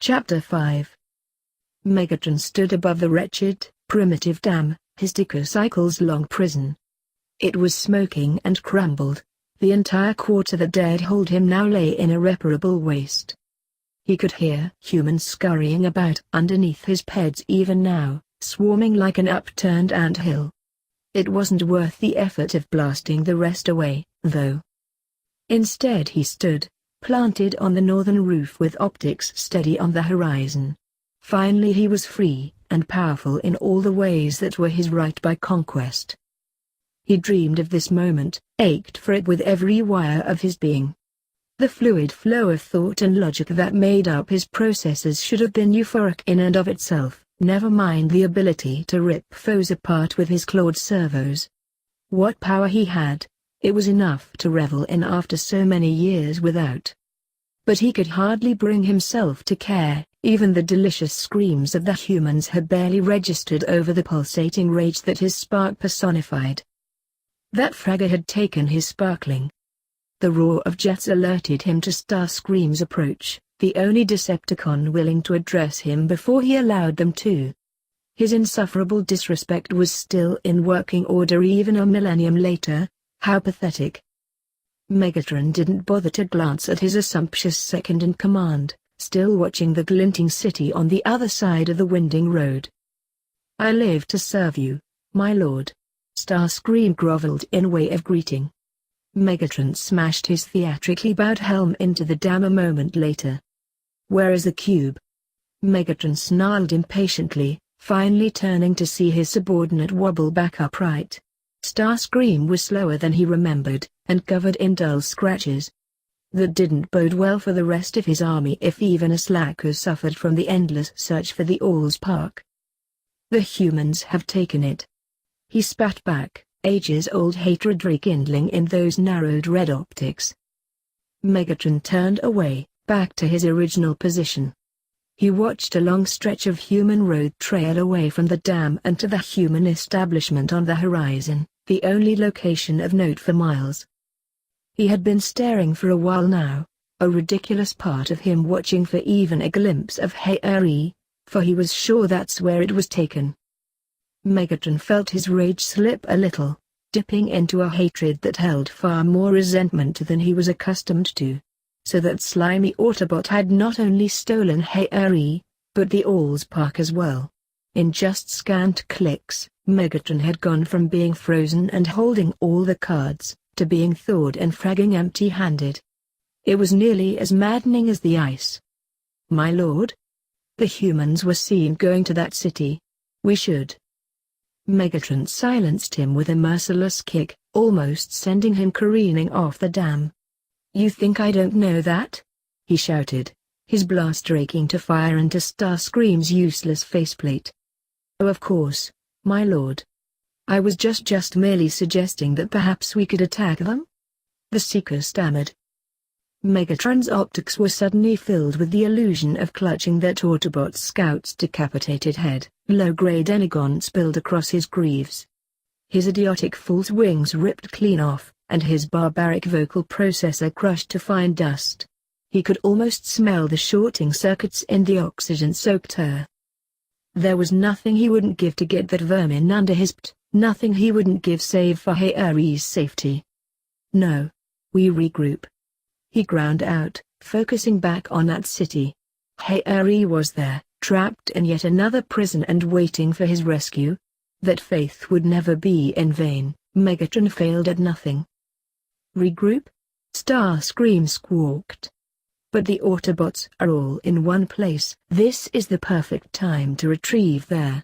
Chapter 5. Megatron stood above the wretched, primitive dam, his decacycles long prison. It was smoking and crumbled. The entire quarter that dared hold him now lay in irreparable waste. He could hear humans scurrying about underneath his peds even now, swarming like an upturned anthill. It wasn't worth the effort of blasting the rest away, though. Instead he stood, planted on the northern roof with optics steady on the horizon. Finally he was free, and powerful in all the ways that were his right by conquest. He dreamed of this moment, ached for it with every wire of his being. The fluid flow of thought and logic that made up his processes should have been euphoric in and of itself, never mind the ability to rip foes apart with his clawed servos. What power he had! It was enough to revel in after so many years without. But he could hardly bring himself to care. Even the delicious screams of the humans had barely registered over the pulsating rage that his spark personified. That fragger had taken his sparkling. The roar of jets alerted him to Starscream's approach, the only Decepticon willing to address him before he allowed them to. His insufferable disrespect was still in working order even a millennium later. How pathetic. Megatron didn't bother to glance at his assumptuous second-in-command, still watching the glinting city on the other side of the winding road. "I live to serve you, my lord." Starscream groveled in way of greeting. Megatron smashed his theatrically bowed helm into the dam a moment later. "Where is the cube?" Megatron snarled impatiently, finally turning to see his subordinate wobble back upright. Starscream was slower than he remembered, and covered in dull scratches. That didn't bode well for the rest of his army if even a slacker suffered from the endless search for the Allspark. "The humans have taken it." He spat back, ages-old hatred rekindling in those narrowed red optics. Megatron turned away, back to his original position. He watched a long stretch of human road trail away from the dam and to the human establishment on the horizon, the only location of note for miles. He had been staring for a while now, a ridiculous part of him watching for even a glimpse of Harry, for he was sure that's where it was taken. Megatron felt his rage slip a little, dipping into a hatred that held far more resentment than he was accustomed to. So that slimy Autobot had not only stolen Harry, but the Allspark as well. In just scant clicks, Megatron had gone from being frozen and holding all the cards, to being thawed and fragging empty-handed. It was nearly as maddening as the ice. "My lord? The humans were seen going to that city. We should." Megatron silenced him with a merciless kick, almost sending him careening off the dam. "You think I don't know that?" he shouted, his blast raking to fire into Starscream's useless faceplate. "Oh, of course, my lord. I was just merely suggesting that perhaps we could attack them?" the Seeker stammered. Megatron's optics were suddenly filled with the illusion of clutching that Autobot scout's decapitated head. Low-grade energon spilled across his greaves. His idiotic false wings ripped clean off, and his barbaric vocal processor crushed to fine dust. He could almost smell the shorting circuits in the oxygen-soaked air. There was nothing he wouldn't give to get that vermin under his pit, nothing he wouldn't give save for Harry's safety. "No. We regroup," he ground out, focusing back on that city. Harry was there, trapped in yet another prison and waiting for his rescue. That faith would never be in vain. Megatron failed at nothing. "Regroup?" Starscream squawked. "But the Autobots are all in one place. This is the perfect time to retrieve their..."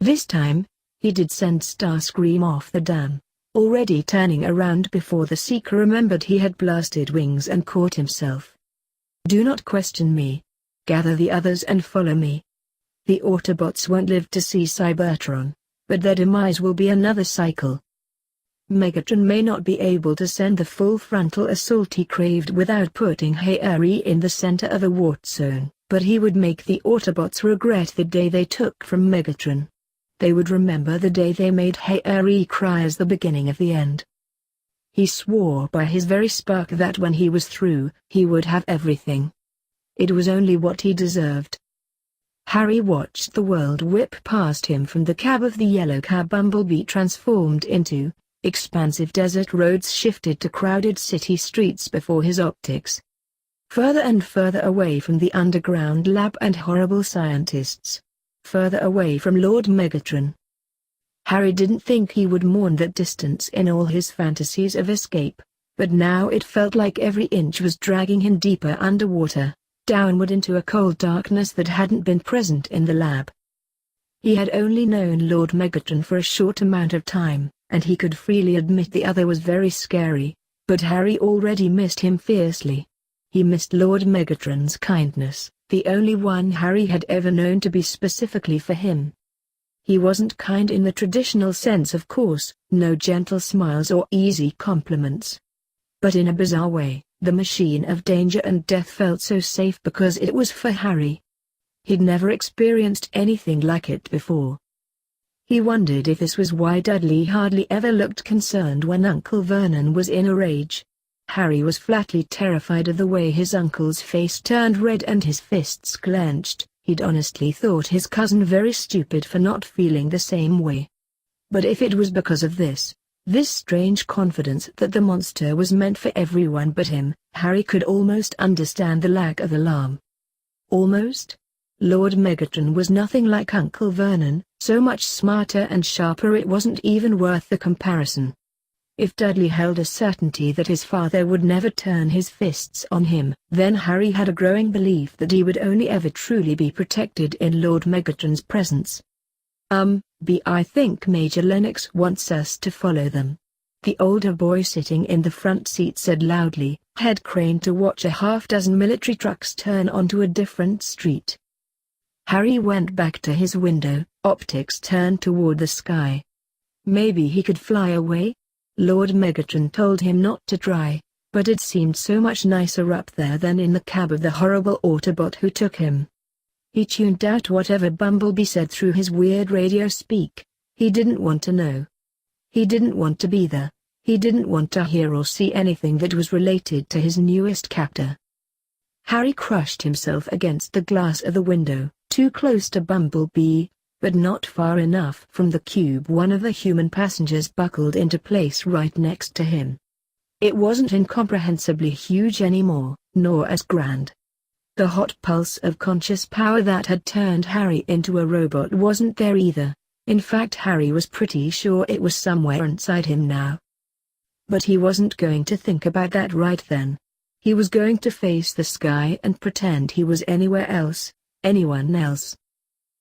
This time, he did send Starscream off the dam, already turning around before the Seeker remembered he had blasted wings and caught himself. "Do not question me. Gather the others and follow me. The Autobots won't live to see Cybertron, but their demise will be another cycle." Megatron may not be able to send the full frontal assault he craved without putting Harry in the center of a war zone, but he would make the Autobots regret the day they took from Megatron. They would remember the day they made Harry cry as the beginning of the end. He swore by his very spark that when he was through, he would have everything. It was only what he deserved. Harry watched the world whip past him from the cab of the yellow cab Bumblebee transformed into. Expansive desert roads shifted to crowded city streets before his optics. Further and further away from the underground lab and horrible scientists. Further away from Lord Megatron. Harry didn't think he would mourn that distance in all his fantasies of escape, but now it felt like every inch was dragging him deeper underwater, downward into a cold darkness that hadn't been present in the lab. He had only known Lord Megatron for a short amount of time, and he could freely admit the other was very scary, but Harry already missed him fiercely. He missed Lord Megatron's kindness, the only one Harry had ever known to be specifically for him. He wasn't kind in the traditional sense, of course, no gentle smiles or easy compliments. But in a bizarre way, the machine of danger and death felt so safe because it was for Harry. He'd never experienced anything like it before. He wondered if this was why Dudley hardly ever looked concerned when Uncle Vernon was in a rage. Harry was flatly terrified of the way his uncle's face turned red and his fists clenched. He'd honestly thought his cousin very stupid for not feeling the same way. But if it was because of this strange confidence that the monster was meant for everyone but him, Harry could almost understand the lack of alarm. Almost? Lord Megatron was nothing like Uncle Vernon, so much smarter and sharper it wasn't even worth the comparison. If Dudley held a certainty that his father would never turn his fists on him, then Harry had a growing belief that he would only ever truly be protected in Lord Megatron's presence. I think Major Lennox wants us to follow them. The older boy sitting in the front seat said loudly, head craned to watch a half-dozen military trucks turn onto a different street. Harry went back to his window, optics turned toward the sky. Maybe he could fly away? Lord Megatron told him not to try, but it seemed so much nicer up there than in the cab of the horrible Autobot who took him. He tuned out whatever Bumblebee said through his weird radio speak. He didn't want to know. He didn't want to be there. He didn't want to hear or see anything that was related to his newest captor. Harry crushed himself against the glass of the window, too close to Bumblebee, but not far enough from the cube one of the human passengers buckled into place right next to him. It wasn't incomprehensibly huge anymore, nor as grand. The hot pulse of conscious power that had turned Harry into a robot wasn't there either. In fact, Harry was pretty sure it was somewhere inside him now. But he wasn't going to think about that right then. He was going to face the sky and pretend he was anywhere else, anyone else.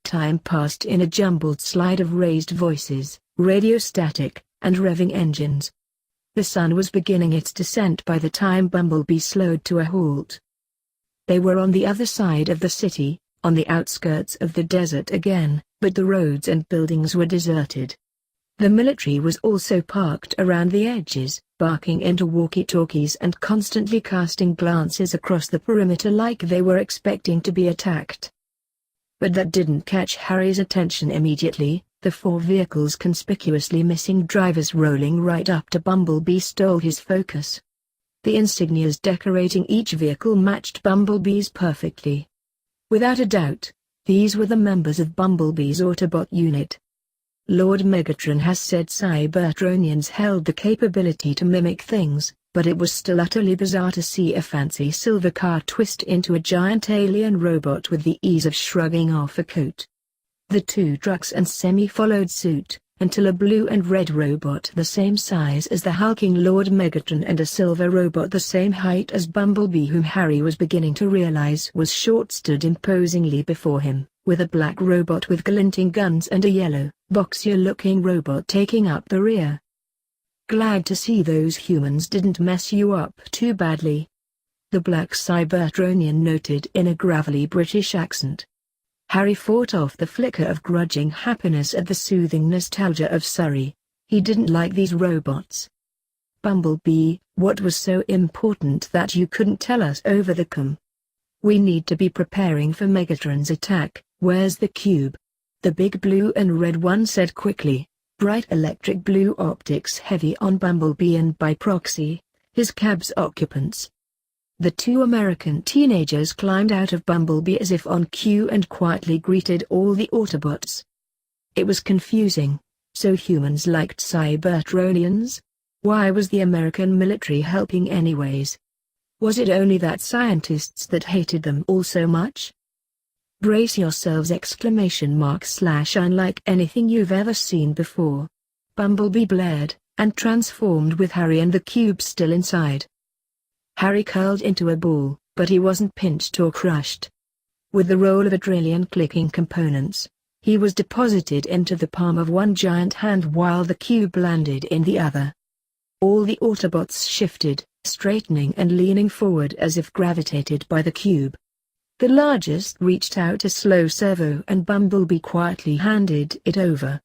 Time passed in a jumbled slide of raised voices, radio static, and revving engines. The sun was beginning its descent by the time Bumblebee slowed to a halt. They were on the other side of the city, on the outskirts of the desert again, but the roads and buildings were deserted. The military was also parked around the edges, barking into walkie-talkies and constantly casting glances across the perimeter like they were expecting to be attacked. But that didn't catch Harry's attention immediately. The four vehicles conspicuously missing drivers rolling right up to Bumblebee stole his focus. The insignias decorating each vehicle matched Bumblebee's perfectly. Without a doubt, these were the members of Bumblebee's Autobot unit. Lord Megatron has said Cybertronians held the capability to mimic things, but it was still utterly bizarre to see a fancy silver car twist into a giant alien robot with the ease of shrugging off a coat. The two trucks and semi followed suit, until a blue and red robot the same size as the hulking Lord Megatron and a silver robot the same height as Bumblebee, whom Harry was beginning to realize was short, stood imposingly before him, with a black robot with glinting guns and a yellow, boxier-looking robot taking up the rear. "Glad to see those humans didn't mess you up too badly," the black Cybertronian noted in a gravelly British accent. Harry fought off the flicker of grudging happiness at the soothing nostalgia of Surrey. He didn't like these robots. "Bumblebee, what was so important that you couldn't tell us over the com? We need to be preparing for Megatron's attack. Where's the cube?" The big blue and red one said quickly, bright electric blue optics heavy on Bumblebee and by proxy, his cab's occupants. The two American teenagers climbed out of Bumblebee as if on cue and quietly greeted all the Autobots. It was confusing. So humans liked Cybertronians? Why was the American military helping anyways? Was it only that scientists that hated them all so much? Brace yourselves! Unlike anything you've ever seen before. Bumblebee blared, and transformed with Harry and the cube still inside. Harry curled into a ball, but he wasn't pinched or crushed. With the roll of a trillion clicking components, he was deposited into the palm of one giant hand while the cube landed in the other. All the Autobots shifted, straightening and leaning forward as if gravitated by the cube. The largest reached out a slow servo and Bumblebee quietly handed it over.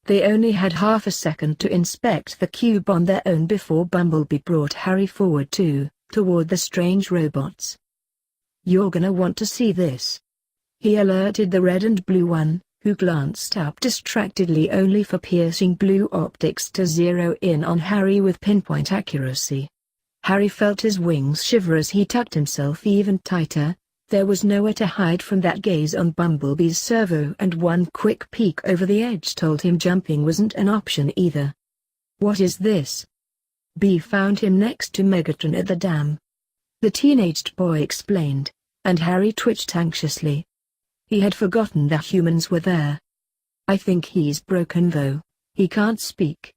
They only had half a second to inspect the cube on their own before Bumblebee brought Harry forward toward the strange robots. "You're gonna want to see this," he alerted the red and blue one, who glanced up distractedly only for piercing blue optics to zero in on Harry with pinpoint accuracy. Harry felt his wings shiver as he tucked himself even tighter. There was nowhere to hide from that gaze on Bumblebee's servo, and one quick peek over the edge told him jumping wasn't an option either. "What is this?" B found him next to Megatron at the dam. The teenaged boy explained, and Harry twitched anxiously. He had forgotten the humans were there. "I think he's broken though. He can't speak."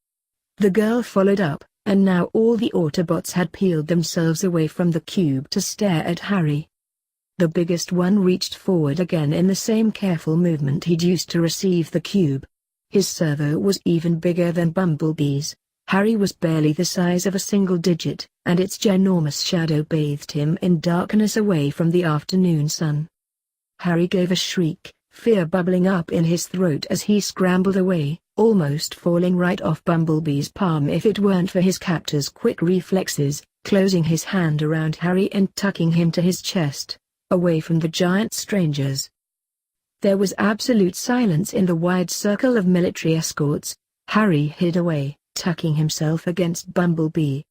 The girl followed up, and now all the Autobots had peeled themselves away from the cube to stare at Harry. The biggest one reached forward again in the same careful movement he'd used to receive the cube. His servo was even bigger than Bumblebee's. Harry was barely the size of a single digit, and its ginormous shadow bathed him in darkness away from the afternoon sun. Harry gave a shriek, fear bubbling up in his throat as he scrambled away, almost falling right off Bumblebee's palm if it weren't for his captor's quick reflexes, closing his hand around Harry and tucking him to his chest, away from the giant strangers. There was absolute silence in the wide circle of military escorts. Harry hid away, tucking himself against Bumblebee.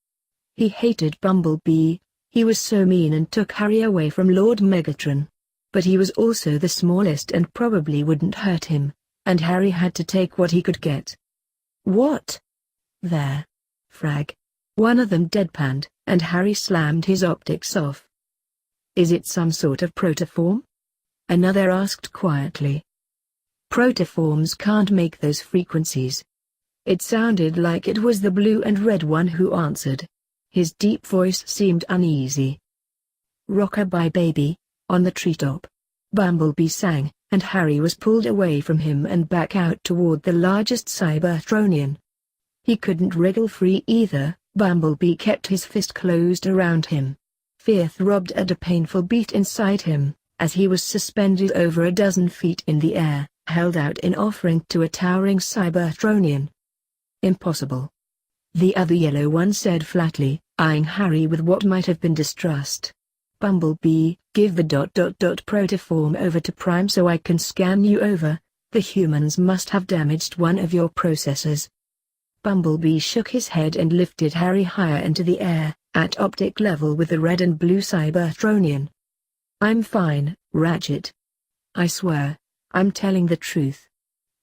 He hated Bumblebee. He was so mean and took Harry away from Lord Megatron. But he was also the smallest and probably wouldn't hurt him, and Harry had to take what he could get. "What?" "There. Frag." One of them deadpanned, and Harry slammed his optics off. "Is it some sort of protoform?" another asked quietly. "Protoforms can't make those frequencies." It sounded like it was the blue and red one who answered. His deep voice seemed uneasy. "Rockabye baby," on the treetop. Bumblebee sang, and Harry was pulled away from him and back out toward the largest Cybertronian. He couldn't wriggle free either. Bumblebee kept his fist closed around him. Fear throbbed at a painful beat inside him, as he was suspended over a dozen feet in the air, held out in offering to a towering Cybertronian. "Impossible," the other yellow one said flatly, eyeing Harry with what might have been distrust. "Bumblebee, give the protoform over to Prime so I can scan you over. The humans must have damaged one of your processors." Bumblebee shook his head and lifted Harry higher into the air, at optic level with the red and blue Cybertronian. "I'm fine, Ratchet. I swear, I'm telling the truth.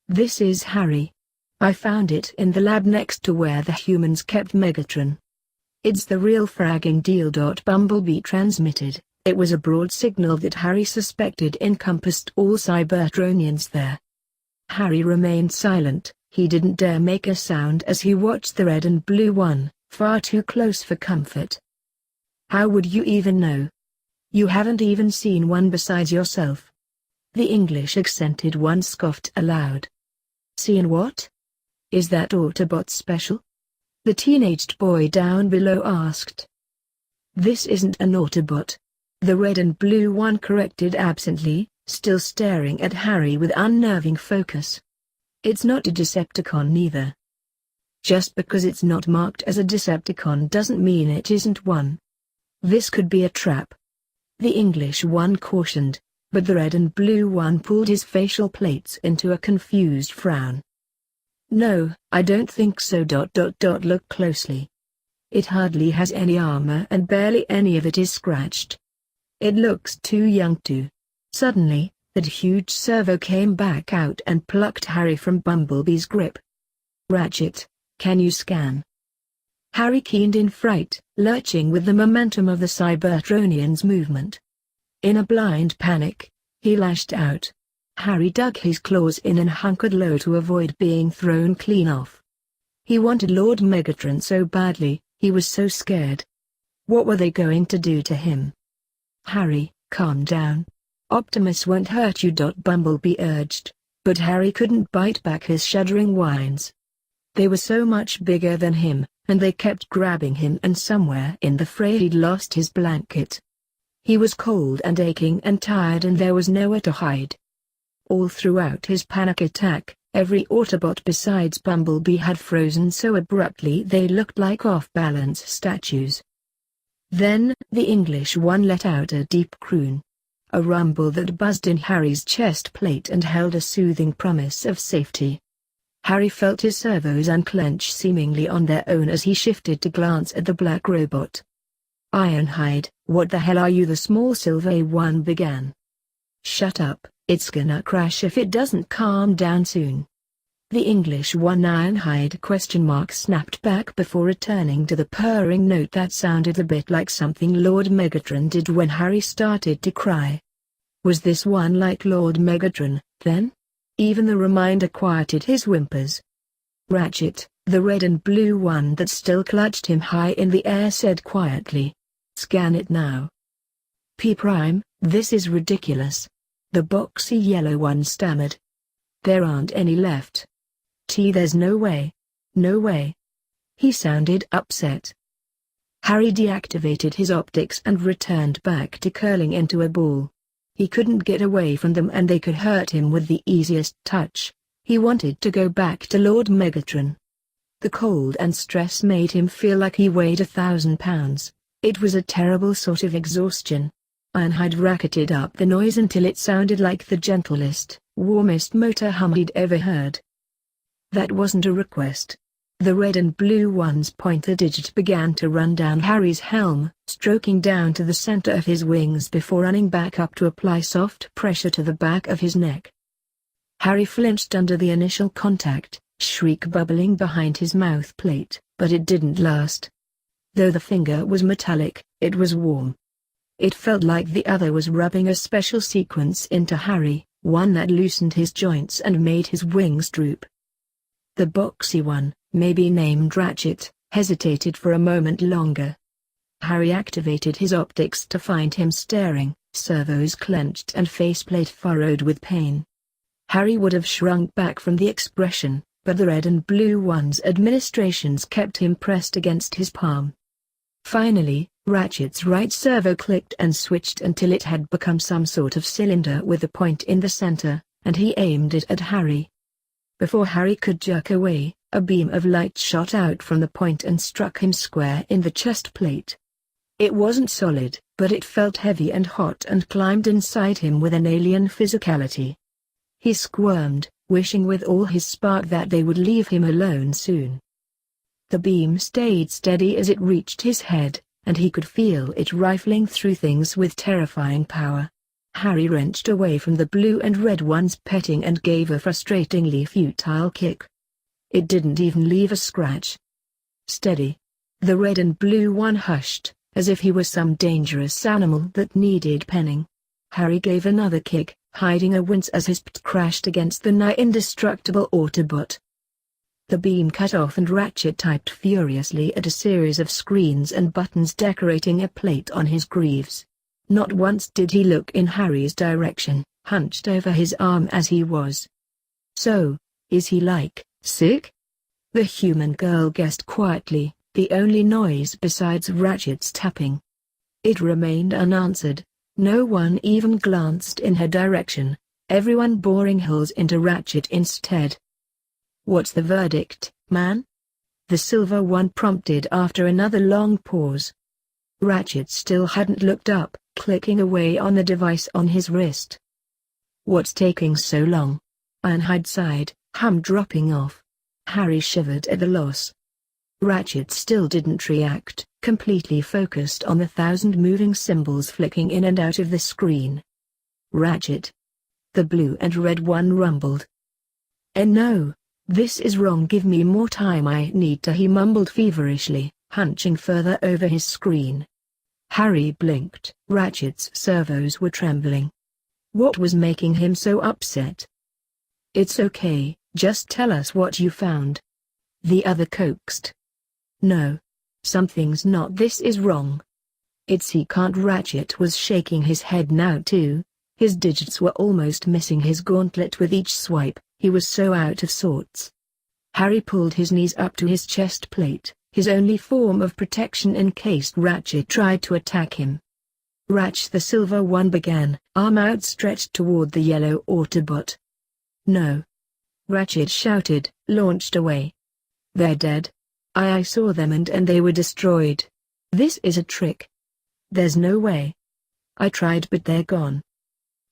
This is Harry. I found it in the lab next to where the humans kept Megatron. It's the real fragging deal." Bumblebee transmitted. It was a broad signal that Harry suspected encompassed all Cybertronians there. Harry remained silent. He didn't dare make a sound as he watched the red and blue one, far too close for comfort. "How would you even know? You haven't even seen one besides yourself." The English accented one scoffed aloud. "Seen what? Is that Autobot special?" the teenaged boy down below asked. "This isn't an Autobot," the red and blue one corrected absently, still staring at Harry with unnerving focus. "It's not a Decepticon neither. Just because it's not marked as a Decepticon doesn't mean it isn't one. This could be a trap," the English one cautioned, but the red and blue one pulled his facial plates into a confused frown. "No, I don't think so. Look closely." It hardly has any armor and barely any of it is scratched. It looks too young to. Suddenly, that huge servo came back out and plucked Harry from Bumblebee's grip. Ratchet, can you scan? Harry keened in fright, lurching with the momentum of the Cybertronian's movement. In a blind panic, he lashed out. Harry dug his claws in and hunkered low to avoid being thrown clean off. He wanted Lord Megatron so badly, he was so scared. What were they going to do to him? Harry, calm down. Optimus won't hurt you. Bumblebee urged, but Harry couldn't bite back his shuddering whines. They were so much bigger than him, and they kept grabbing him, and somewhere in the fray he'd lost his blanket. He was cold and aching and tired, and there was nowhere to hide. All throughout his panic attack, every Autobot besides Bumblebee had frozen so abruptly they looked like off-balance statues. Then, the English one let out a deep croon. A rumble that buzzed in Harry's chest plate and held a soothing promise of safety. Harry felt his servos unclench seemingly on their own as he shifted to glance at the black robot. Ironhide, what the hell are you? The small silver one began. Shut up, it's gonna crash if it doesn't calm down soon. The English one Ironhide snapped back before returning to the purring note that sounded a bit like something Lord Megatron did when Harry started to cry. Was this one like Lord Megatron, then? Even the reminder quieted his whimpers. Ratchet, the red and blue one that still clutched him high in the air, said quietly. Scan it now. P-Prime, this is ridiculous. The boxy yellow one stammered. There aren't any left. T, there's no way. No way. He sounded upset. Harry deactivated his optics and returned back to curling into a ball. He couldn't get away from them and they could hurt him with the easiest touch. He wanted to go back to Lord Megatron. The cold and stress made him feel like he weighed 1,000 pounds. It was a terrible sort of exhaustion. Ironhide racketed up the noise until it sounded like the gentlest, warmest motor hum he'd ever heard. That wasn't a request. The red and blue one's pointer digit began to run down Harry's helm, stroking down to the center of his wings before running back up to apply soft pressure to the back of his neck. Harry flinched under the initial contact, shriek bubbling behind his mouth plate, but it didn't last. Though the finger was metallic, it was warm. It felt like the other was rubbing a special sequence into Harry, one that loosened his joints and made his wings droop. The boxy one, maybe named Ratchet, hesitated for a moment longer. Harry activated his optics to find him staring, servos clenched and faceplate furrowed with pain. Harry would have shrunk back from the expression, but the red and blue one's administrations kept him pressed against his palm. Finally, Ratchet's right servo clicked and switched until it had become some sort of cylinder with a point in the center, and he aimed it at Harry. Before Harry could jerk away, a beam of light shot out from the point and struck him square in the chest plate. It wasn't solid, but it felt heavy and hot and climbed inside him with an alien physicality. He squirmed, wishing with all his spark that they would leave him alone soon. The beam stayed steady as it reached his head, and he could feel it rifling through things with terrifying power. Harry wrenched away from the blue and red one's petting and gave a frustratingly futile kick. It didn't even leave a scratch. Steady. The red and blue one hushed, as if he was some dangerous animal that needed penning. Harry gave another kick, hiding a wince as his pit crashed against the nigh indestructible Autobot. The beam cut off and Ratchet typed furiously at a series of screens and buttons decorating a plate on his greaves. Not once did he look in Harry's direction, hunched over his arm as he was. So, is he like, sick? The human girl guessed quietly, the only noise besides Ratchet's tapping. It remained unanswered. No one even glanced in her direction, everyone boring holes into Ratchet instead. What's the verdict, man? The silver one prompted after another long pause. Ratchet still hadn't looked up, clicking away on the device on his wrist. What's taking so long? Ironhide sighed, hum dropping off. Harry shivered at the loss. Ratchet still didn't react, completely focused on the 1,000 moving symbols flicking in and out of the screen. Ratchet! The blue and red one rumbled. No, this is wrong, give me more time, I need to, he mumbled feverishly, hunching further over his screen. Harry blinked. Ratchet's servos were trembling. What was making him so upset? It's okay, just tell us what you found. The other coaxed. No. Something's not, this is wrong. He can't. Ratchet was shaking his head now too. His digits were almost missing his gauntlet with each swipe, he was so out of sorts. Harry pulled his knees up to his chest plate, his only form of protection in case Ratchet tried to attack him. Ratchet the Silver One began, arm outstretched toward the yellow Autobot. No! Ratchet shouted, launched away. They're dead. I saw them and they were destroyed. This is a trick. There's no way. I tried but they're gone.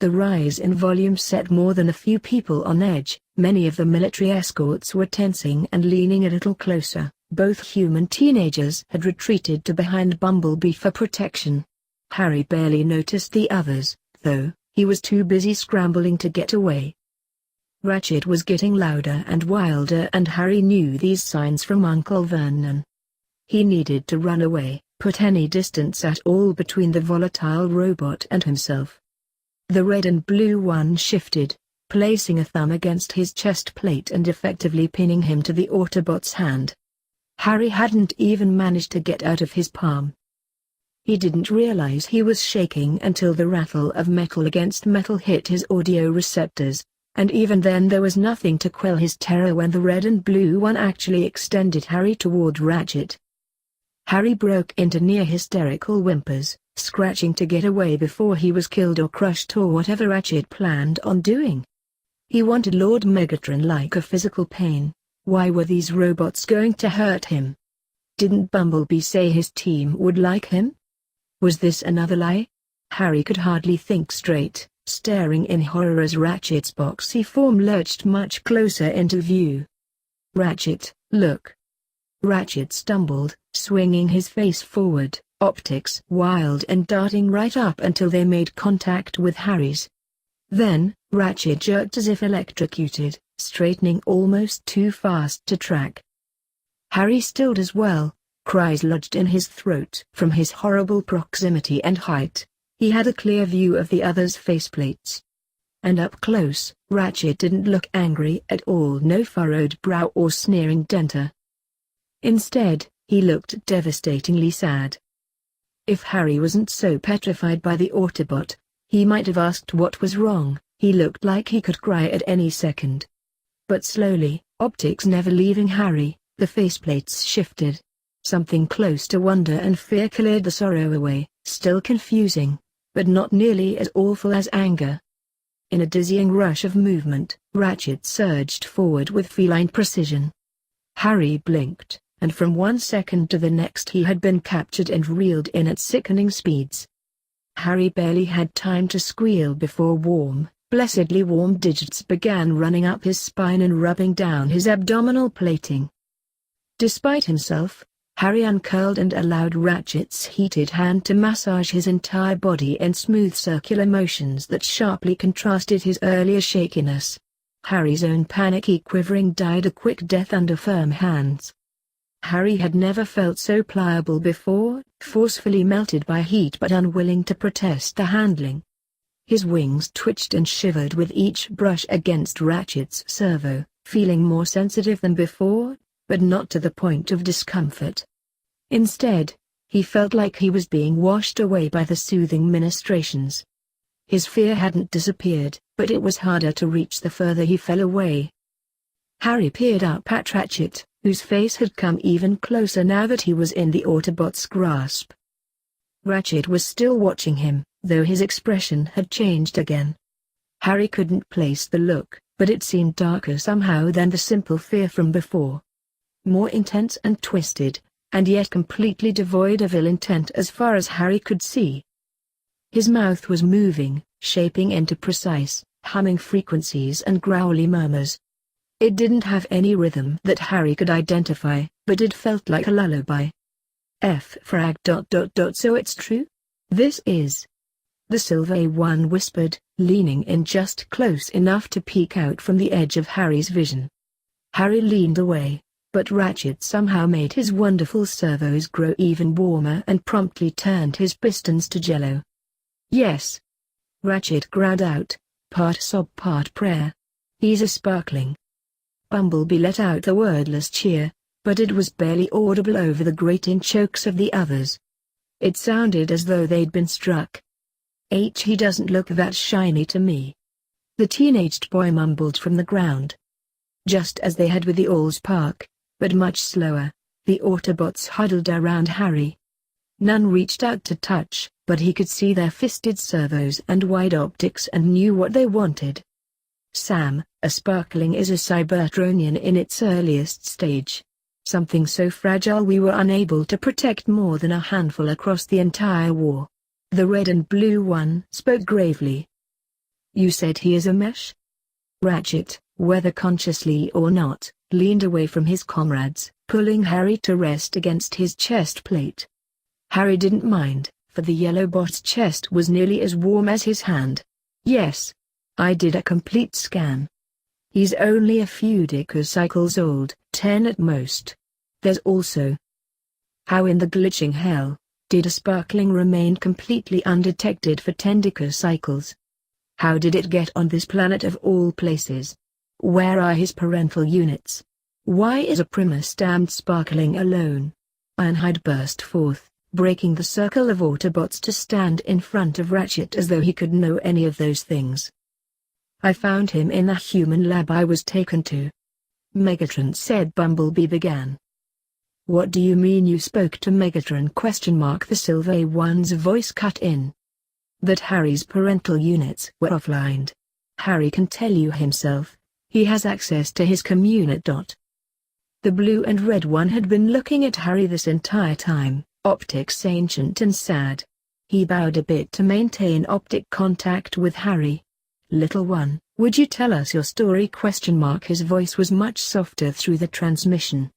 The rise in volume set more than a few people on edge. Many of the military escorts were tensing and leaning a little closer. Both human teenagers had retreated to behind Bumblebee for protection. Harry barely noticed the others, though, he was too busy scrambling to get away. Ratchet was getting louder and wilder, and Harry knew these signs from Uncle Vernon. He needed to run away, put any distance at all between the volatile robot and himself. The red and blue one shifted, placing a thumb against his chest plate and effectively pinning him to the Autobot's hand. Harry hadn't even managed to get out of his palm. He didn't realize he was shaking until the rattle of metal against metal hit his audio receptors, and even then there was nothing to quell his terror when the red and blue one actually extended Harry toward Ratchet. Harry broke into near hysterical whimpers, scratching to get away before he was killed or crushed or whatever Ratchet planned on doing. He wanted Lord Megatron like a physical pain. Why were these robots going to hurt him? Didn't Bumblebee say his team would like him? Was this another lie? Harry could hardly think straight, staring in horror as Ratchet's boxy form lurched much closer into view. Ratchet, look! Ratchet stumbled, swinging his face forward, optics wild and darting right up until they made contact with Harry's. Then, Ratchet jerked as if electrocuted, straightening almost too fast to track. Harry stilled as well, cries lodged in his throat. From his horrible proximity and height, he had a clear view of the other's faceplates. And up close, Ratchet didn't look angry at all, no furrowed brow or sneering denture. Instead, he looked devastatingly sad. If Harry wasn't so petrified by the Autobot, he might have asked what was wrong. He looked like he could cry at any second. But slowly, optics never leaving Harry, the faceplates shifted. Something close to wonder and fear cleared the sorrow away, still confusing, but not nearly as awful as anger. In a dizzying rush of movement, Ratchet surged forward with feline precision. Harry blinked, and from 1 second to the next he had been captured and reeled in at sickening speeds. Harry barely had time to squeal before warm, blessedly warm digits began running up his spine and rubbing down his abdominal plating. Despite himself, Harry uncurled and allowed Ratchet's heated hand to massage his entire body in smooth circular motions that sharply contrasted his earlier shakiness. Harry's own panicky quivering died a quick death under firm hands. Harry had never felt so pliable before, forcefully melted by heat but unwilling to protest the handling. His wings twitched and shivered with each brush against Ratchet's servo, feeling more sensitive than before, but not to the point of discomfort. Instead, he felt like he was being washed away by the soothing ministrations. His fear hadn't disappeared, but it was harder to reach the further he fell away. Harry peered up at Ratchet, whose face had come even closer now that he was in the Autobot's grasp. Ratchet was still watching him, though his expression had changed again. Harry couldn't place the look, but it seemed darker somehow than the simple fear from before. More intense and twisted, and yet completely devoid of ill intent as far as Harry could see. His mouth was moving, shaping into precise, humming frequencies and growly murmurs. It didn't have any rhythm that Harry could identify, but it felt like a lullaby. Frag. So it's true? This is. The Silver One whispered, leaning in just close enough to peek out from the edge of Harry's vision. Harry leaned away, but Ratchet somehow made his wonderful servos grow even warmer and promptly turned his pistons to jello. Yes. Ratchet growled out, part sob part prayer. He's a sparkling. Bumblebee let out a wordless cheer, but it was barely audible over the grating chokes of the others. It sounded as though they'd been struck. He doesn't look that shiny to me. The teenaged boy mumbled from the ground. Just as they had with the Allspark, but much slower, the Autobots huddled around Harry. None reached out to touch, but he could see their fisted servos and wide optics and knew what they wanted. Sam, a sparkling is a Cybertronian in its earliest stage. Something so fragile we were unable to protect more than a handful across the entire war. The red and blue one spoke gravely. You said he is a mesh? Ratchet, whether consciously or not, leaned away from his comrades, pulling Harry to rest against his chest plate. Harry didn't mind, for the yellow bot's chest was nearly as warm as his hand. Yes. I did a complete scan. He's only a few decacycles old, 10 at most. There's also. How in the glitching hell did a sparkling remain completely undetected for 10 decacycles? How did it get on this planet of all places? Where are his parental units? Why is a Primus damned sparkling alone? Ironhide burst forth, breaking the circle of Autobots to stand in front of Ratchet as though he could know any of those things. I found him in the human lab I was taken to. Megatron said. Bumblebee began. What do you mean you spoke to Megatron? The Silver One's voice cut in. That Harry's parental units were offline. Harry can tell you himself. He has access to his community. The blue and red one had been looking at Harry this entire time, optics ancient and sad. He bowed a bit to maintain optic contact with Harry. Little one, would you tell us your story? His voice was much softer through the transmission.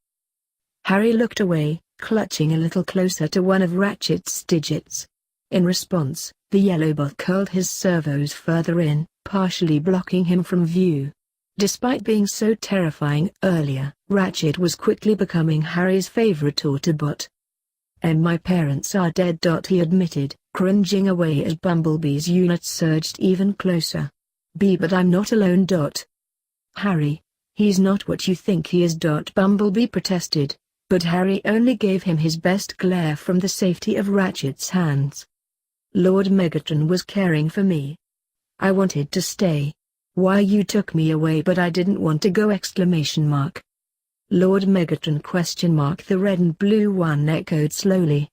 Harry looked away, clutching a little closer to one of Ratchet's digits. In response, the yellow bot curled his servos further in, partially blocking him from view. Despite being so terrifying earlier, Ratchet was quickly becoming Harry's favorite Autobot. And my parents are dead. He admitted, cringing away as Bumblebee's unit surged even closer. But I'm not alone. Harry, he's not what you think he is. Bumblebee protested, but Harry only gave him his best glare from the safety of Ratchet's hands. Lord Megatron was caring for me. I wanted to stay. Why you took me away but I didn't want to go! Lord Megatron ? The red and blue one echoed slowly.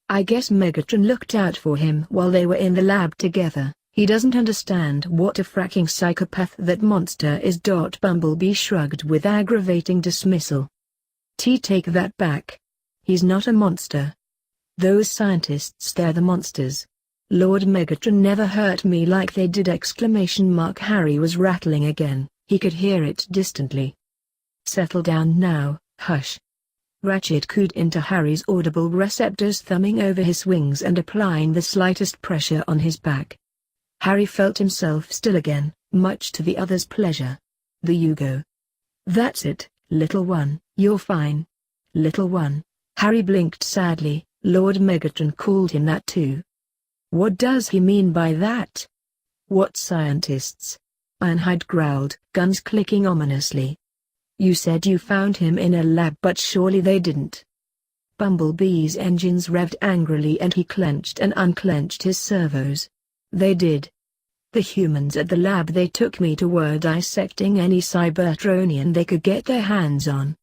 I guess Megatron looked out for him while they were in the lab together. He doesn't understand what a fracking psychopath that monster is. Bumblebee shrugged with aggravating dismissal. Take that back. He's not a monster. Those scientists, they're the monsters. Lord Megatron never hurt me like they did! Harry was rattling again, he could hear it distantly. Settle down now, hush. Ratchet cooed into Harry's audible receptors, thumbing over his wings and applying the slightest pressure on his back. Harry felt himself still again, much to the other's pleasure. The Yugo. That's it, little one, you're fine. Little one. Harry blinked sadly. Lord Megatron called him that too. What does he mean by that? What scientists? Ironhide growled, guns clicking ominously. You said you found him in a lab, but surely they didn't. Bumblebee's engines revved angrily and he clenched and unclenched his servos. They did. The humans at the lab they took me to were dissecting any Cybertronian they could get their hands on.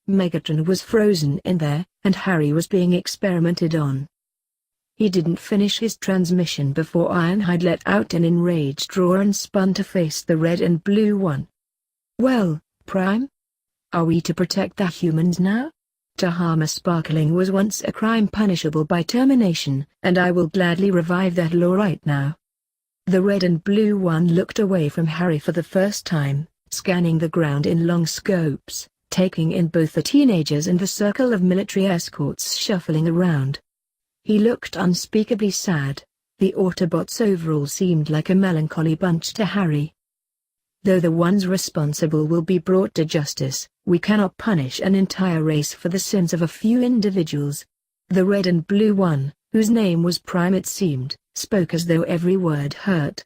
Megatron was frozen in there, and Harry was being experimented on. He didn't finish his transmission before Ironhide let out an enraged roar and spun to face the red and blue one. Well, Prime? Are we to protect the humans now? To harm a sparkling was once a crime punishable by termination, and I will gladly revive that law right now. The red and blue one looked away from Harry for the first time, scanning the ground in long scopes, taking in both the teenagers and the circle of military escorts shuffling around. He looked unspeakably sad. The Autobots overall seemed like a melancholy bunch to Harry. Though the ones responsible will be brought to justice, we cannot punish an entire race for the sins of a few individuals. The red and blue one, whose name was Prime it seemed, spoke as though every word hurt.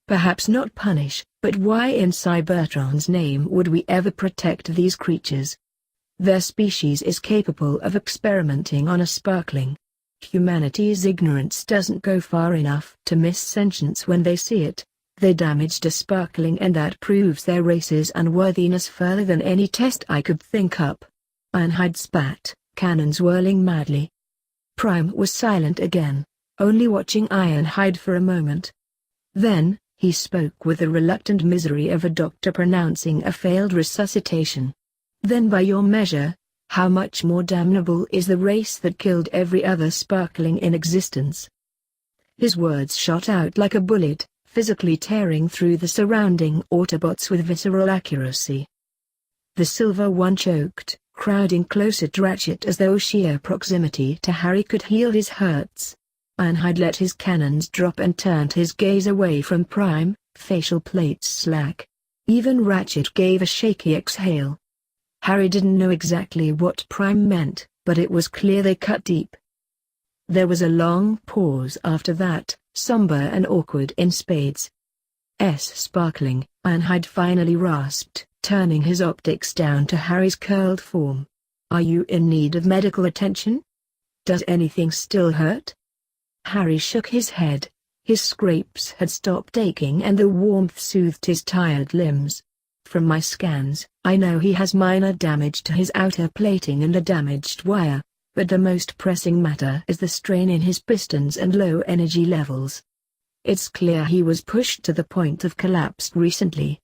Perhaps not punish, but why in Cybertron's name would we ever protect these creatures? Their species is capable of experimenting on a sparkling. Humanity's ignorance doesn't go far enough to miss sentience when they see it. They damaged a sparkling and that proves their race's unworthiness further than any test I could think up. Ironhide spat, cannons whirling madly. Prime was silent again, only watching Ironhide for a moment. Then, he spoke with the reluctant misery of a doctor pronouncing a failed resuscitation. Then by your measure, how much more damnable is the race that killed every other sparkling in existence? His words shot out like a bullet, physically tearing through the surrounding Autobots with visceral accuracy. The Silver One choked, crowding closer to Ratchet as though sheer proximity to Harry could heal his hurts. Ironhide let his cannons drop and turned his gaze away from Prime, facial plates slack. Even Ratchet gave a shaky exhale. Harry didn't know exactly what Prime meant, but it was clear they cut deep. There was a long pause after that, somber and awkward in spades. Sparkling, Ironhide finally rasped, turning his optics down to Harry's curled form. Are you in need of medical attention? Does anything still hurt? Harry shook his head. His scrapes had stopped aching and the warmth soothed his tired limbs. From my scans, I know he has minor damage to his outer plating and a damaged wire, but the most pressing matter is the strain in his pistons and low energy levels. It's clear he was pushed to the point of collapse recently.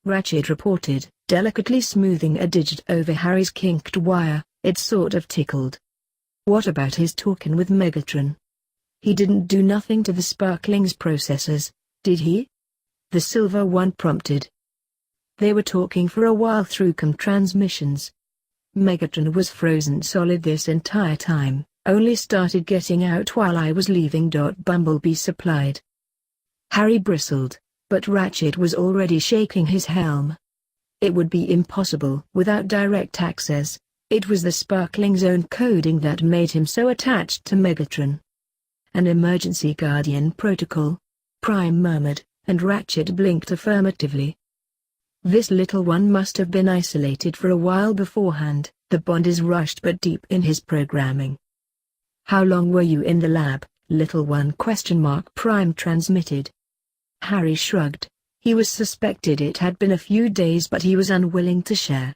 Ratchet reported, delicately smoothing a digit over Harry's kinked wire. It sort of tickled. What about his talking with Megatron? He didn't do nothing to the Sparkling's processors, did he? The Silver One prompted. They were talking for a while through com transmissions. Megatron was frozen solid this entire time, only started getting out while I was leaving. Bumblebee supplied. Harry bristled, but Ratchet was already shaking his helm. It would be impossible without direct access. It was the Sparkling's own coding that made him so attached to Megatron. An emergency Guardian protocol? Prime murmured, and Ratchet blinked affirmatively. This little one must have been isolated for a while beforehand. The bond is rushed but deep in his programming. How long were you in the lab, little one? Prime transmitted. Harry shrugged. He was suspected it had been a few days but he was unwilling to share.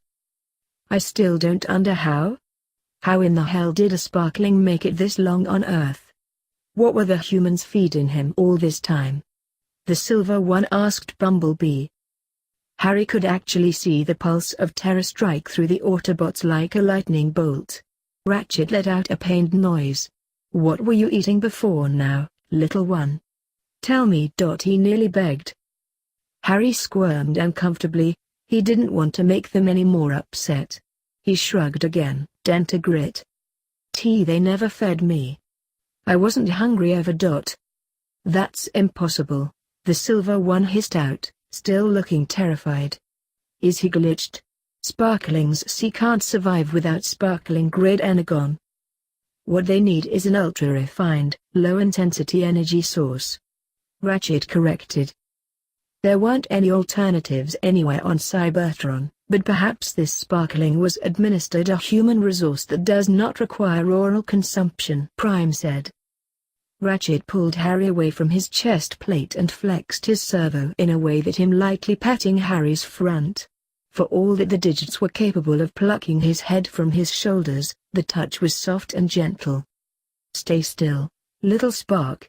I still don't how? How in the hell did a Sparkling make it this long on Earth? What were the humans feeding him all this time? The Silver One asked Bumblebee. Harry could actually see the pulse of terror strike through the Autobots like a lightning bolt. Ratchet let out a pained noise. What were you eating before now, little one? Tell me. He nearly begged. Harry squirmed uncomfortably. He didn't want to make them any more upset. He shrugged again, dent a grit. They never fed me. I wasn't hungry ever. That's impossible, the Silver One hissed out, still looking terrified. Is he glitched? Sparklings can't survive without sparkling grid energon. What they need is an ultra-refined, low-intensity energy source. Ratchet corrected. There weren't any alternatives anywhere on Cybertron, but perhaps this Sparkling was administered a human resource that does not require oral consumption, Prime said. Ratchet pulled Harry away from his chest plate and flexed his servo in a way that him lightly patting Harry's front. For all that the digits were capable of plucking his head from his shoulders, the touch was soft and gentle. Stay still, little Spark.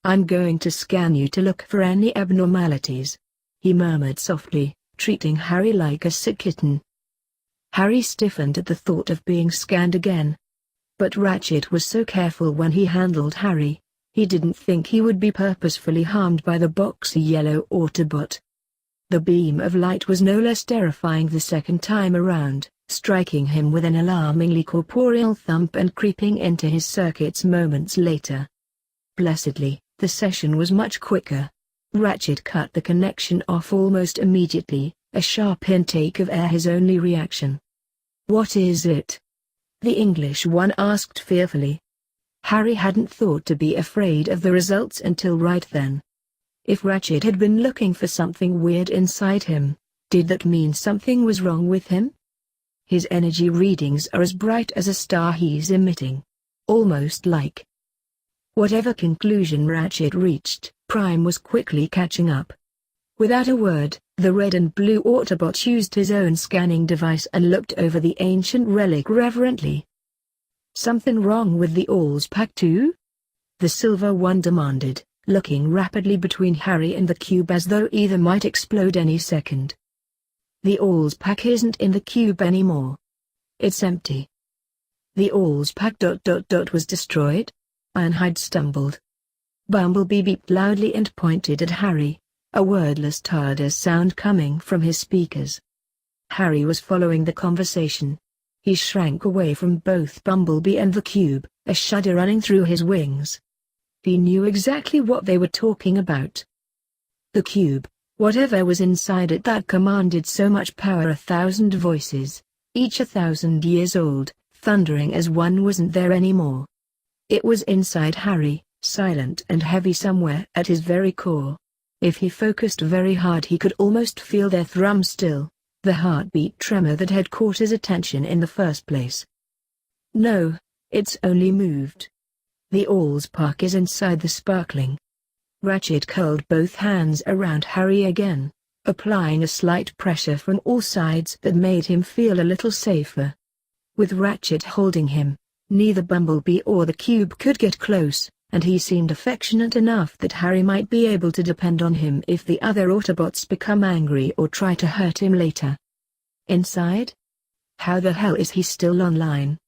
I'm going to scan you to look for any abnormalities, he murmured softly, treating Harry like a sick kitten. Harry stiffened at the thought of being scanned again. But Ratchet was so careful when he handled Harry, he didn't think he would be purposefully harmed by the boxy yellow Autobot. The beam of light was no less terrifying the second time around, striking him with an alarmingly corporeal thump and creeping into his circuits moments later. Blessedly, the session was much quicker. Ratchet cut the connection off almost immediately, a sharp intake of air his only reaction. "What is it?" the English one asked fearfully. Harry hadn't thought to be afraid of the results until right then. If Ratchet had been looking for something weird inside him, did that mean something was wrong with him? His energy readings are as bright as a star he's emitting. Almost like. Whatever conclusion Ratchet reached, Prime was quickly catching up. Without a word, the red and blue Autobot used his own scanning device and looked over the ancient relic reverently. "Something wrong with the Allspack too?" the silver one demanded, looking rapidly between Harry and the cube as though either might explode any second. "The Allspack isn't in the cube anymore. It's empty." "The Allspack ... was destroyed?" Ironhide stumbled. Bumblebee beeped loudly and pointed at Harry, a wordless TARDIS sound coming from his speakers. Harry was following the conversation. He shrank away from both Bumblebee and the cube, a shudder running through his wings. He knew exactly what they were talking about. The cube, whatever was inside it that commanded so much power, 1,000 voices, each 1,000 years old, thundering as one, wasn't there anymore. It was inside Harry, silent and heavy somewhere at his very core. If he focused very hard he could almost feel their thrum still, the heartbeat tremor that had caught his attention in the first place. "No, it's only moved. The Allspark is inside the sparkling." Ratchet curled both hands around Harry again, applying a slight pressure from all sides that made him feel a little safer. With Ratchet holding him, neither Bumblebee or the cube could get close, and he seemed affectionate enough that Harry might be able to depend on him if the other Autobots become angry or try to hurt him later. "Inside? How the hell is he still online?"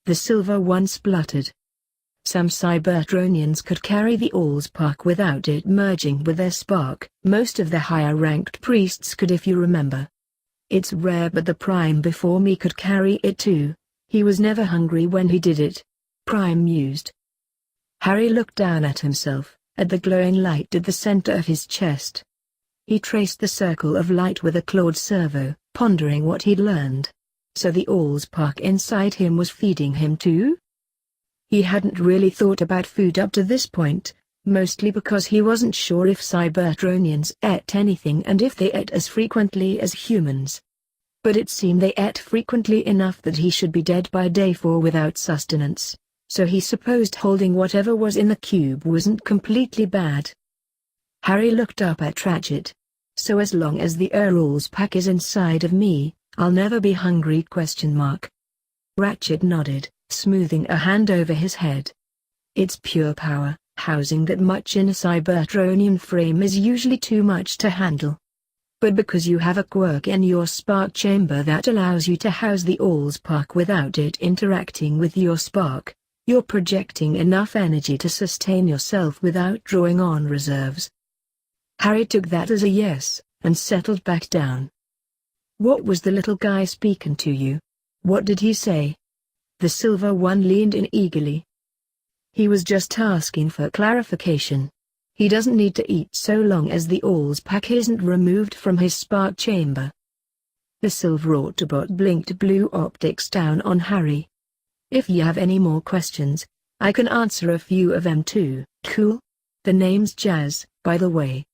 the silver one spluttered. "Some Cybertronians could carry the Allspark without it merging with their spark. Most of the higher-ranked priests could, if you remember. It's rare, but the Prime before me could carry it too. He was never hungry when he did it," Prime mused. Harry looked down at himself, at the glowing light at the center of his chest. He traced the circle of light with a clawed servo, pondering what he'd learned. So the Allspark inside him was feeding him too? He hadn't really thought about food up to this point, mostly because he wasn't sure if Cybertronians ate anything and if they ate as frequently as humans. But it seemed they ate frequently enough that he should be dead by day 4 without sustenance. So he supposed holding whatever was in the cube wasn't completely bad. Harry looked up at Ratchet. "So as long as the Allspark is inside of me, I'll never be hungry?" Ratchet nodded, smoothing a hand over his head. "It's pure power. Housing that much in a Cybertronian frame is usually too much to handle. But because you have a quirk in your spark chamber that allows you to house the Allspark without it interacting with your spark, you're projecting enough energy to sustain yourself without drawing on reserves." Harry took that as a yes, and settled back down. "What was the little guy speaking to you? What did he say?" the silver one leaned in eagerly. "He was just asking for clarification. He doesn't need to eat so long as the Allspark isn't removed from his spark chamber." The silver Autobot blinked blue optics down on Harry. "If you have any more questions, I can answer a few of them too." "Cool. The name's Jazz, by the way."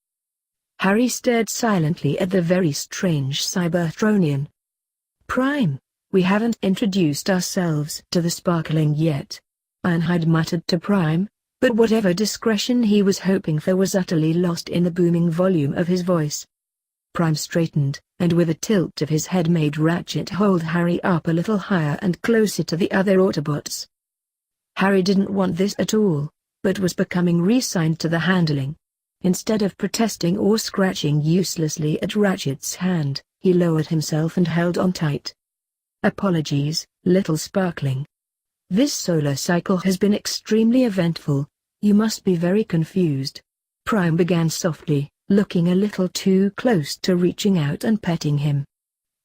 Harry stared silently at the very strange Cybertronian. "Prime, we haven't introduced ourselves to the Sparkling yet," Ironhide muttered to Prime, but whatever discretion he was hoping for was utterly lost in the booming volume of his voice. Prime straightened, and with a tilt of his head made Ratchet hold Harry up a little higher and closer to the other Autobots. Harry didn't want this at all, but was becoming resigned to the handling. Instead of protesting or scratching uselessly at Ratchet's hand, he lowered himself and held on tight. "Apologies, little Sparkling. This solar cycle has been extremely eventful. You must be very confused," Prime began softly, looking a little too close to reaching out and petting him.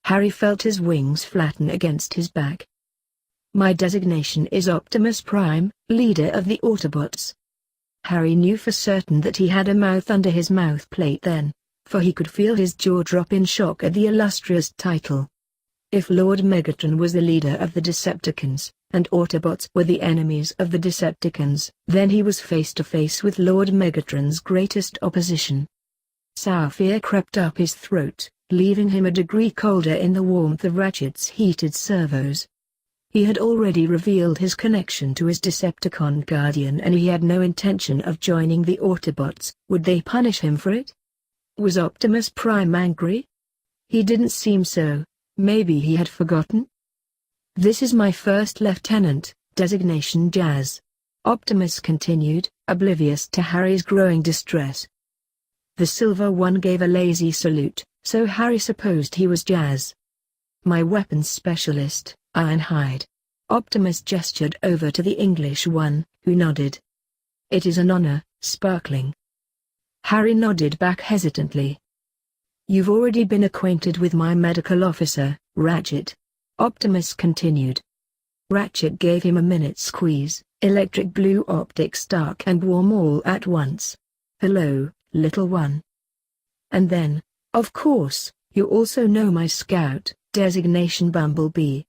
Harry felt his wings flatten against his back. My designation is Optimus Prime, leader of the Autobots. Harry knew for certain that he had a mouth under his mouth plate then, for he could feel his jaw drop in shock at the illustrious title. If Lord Megatron was the leader of the Decepticons, and Autobots were the enemies of the Decepticons, then he was face to face with Lord Megatron's greatest opposition. Sour fear crept up his throat, leaving him a degree colder in the warmth of Ratchet's heated servos. He had already revealed his connection to his Decepticon guardian and he had no intention of joining the Autobots. Would they punish him for it? Was Optimus Prime angry? He didn't seem so. Maybe he had forgotten? This is my first lieutenant, designation Jazz. Optimus continued, oblivious to Harry's growing distress. The Silver One gave a lazy salute, so Harry supposed he was Jazz. My weapons specialist, Ironhide. Optimus gestured over to the English one, who nodded. It is an honor, Sparkling. Harry nodded back hesitantly. You've already been acquainted with my medical officer, Ratchet. Optimus continued. Ratchet gave him a minute squeeze, electric blue optics dark and warm all at once. Hello, little one. And then, of course, you also know my scout, designation Bumblebee.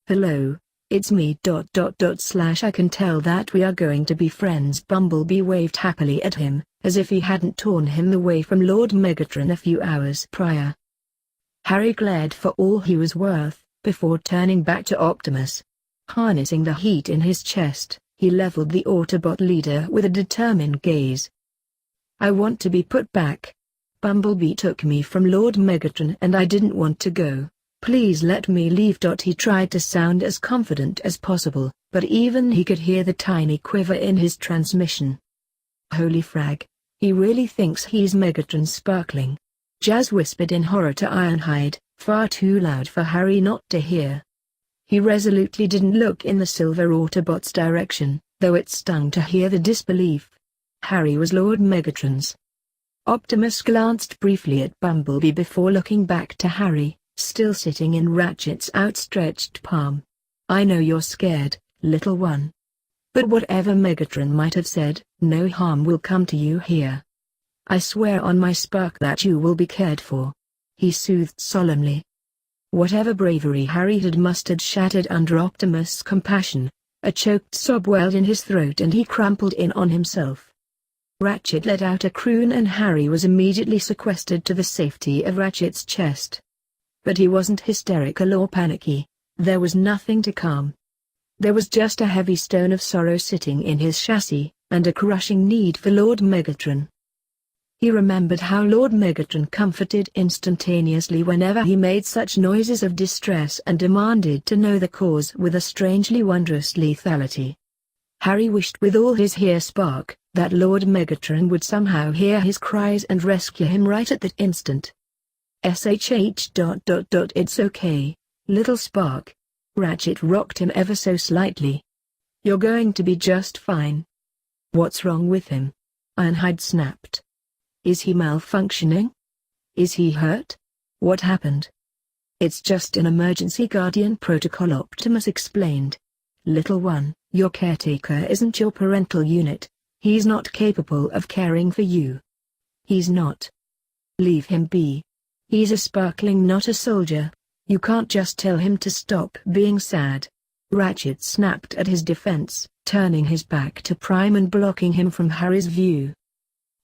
Hello, it's me. I can tell that we are going to be friends. Bumblebee waved happily at him, as if he hadn't torn him away from Lord Megatron a few hours prior. Harry glared for all he was worth, before turning back to Optimus. Harnessing the heat in his chest, he leveled the Autobot leader with a determined gaze. I want to be put back. Bumblebee took me from Lord Megatron and I didn't want to go. Please let me leave. He tried to sound as confident as possible, but even he could hear the tiny quiver in his transmission. Holy frag. He really thinks he's Megatron. Sparkling. Jazz whispered in horror to Ironhide, far too loud for Harry not to hear. He resolutely didn't look in the Silver Autobot's direction, though it stung to hear the disbelief. Harry was Lord Megatron's. Optimus glanced briefly at Bumblebee before looking back to Harry, still sitting in Ratchet's outstretched palm. I know you're scared, little one. But whatever Megatron might have said, no harm will come to you here. I swear on my Spark that you will be cared for. He soothed solemnly. Whatever bravery Harry had mustered shattered under Optimus' compassion. A choked sob welled in his throat and he crumpled in on himself. Ratchet let out a croon and Harry was immediately sequestered to the safety of Ratchet's chest. But he wasn't hysterical or panicky. There was nothing to calm. There was just a heavy stone of sorrow sitting in his chassis, and a crushing need for Lord Megatron. He remembered how Lord Megatron comforted instantaneously whenever he made such noises of distress and demanded to know the cause with a strangely wondrous lethality. Harry wished with all his Spark, that Lord Megatron would somehow hear his cries and rescue him right at that instant. It's okay, little Spark. Ratchet rocked him ever so slightly. You're going to be just fine. What's wrong with him? Ironhide snapped. Is he malfunctioning? Is he hurt? What happened? It's just an emergency Guardian protocol, Optimus explained. Little one, your caretaker isn't your parental unit. He's not capable of caring for you. He's not. Leave him be. He's a Sparkling, not a soldier. You can't just tell him to stop being sad. Ratchet snapped at his defense, turning his back to Prime and blocking him from Harry's view.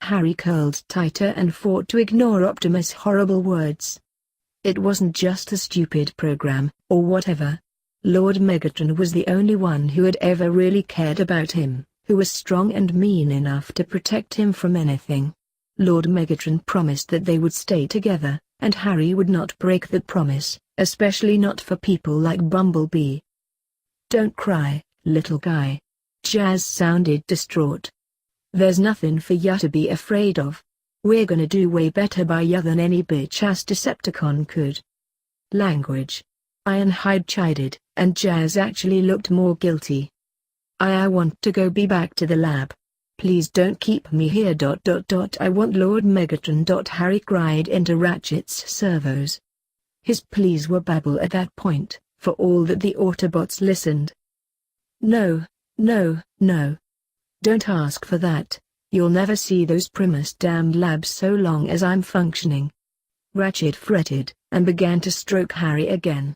Harry curled tighter and fought to ignore Optimus' horrible words. It wasn't just a stupid program, or whatever. Lord Megatron was the only one who had ever really cared about him, who was strong and mean enough to protect him from anything. Lord Megatron promised that they would stay together, and Harry would not break that promise, especially not for people like Bumblebee. Don't cry, little guy. Jazz sounded distraught. There's nothing for ya to be afraid of. We're gonna do way better by ya than any bitch-ass Decepticon could. Language. Ironhide chided, and Jazz actually looked more guilty. I want to go be back to the lab. Please don't keep me here. I want Lord Megatron. Harry cried into Ratchet's servos. His pleas were babble at that point, for all that the Autobots listened. No, no, no. Don't ask for that. You'll never see those Primus damned labs so long as I'm functioning. Ratchet fretted, and began to stroke Harry again.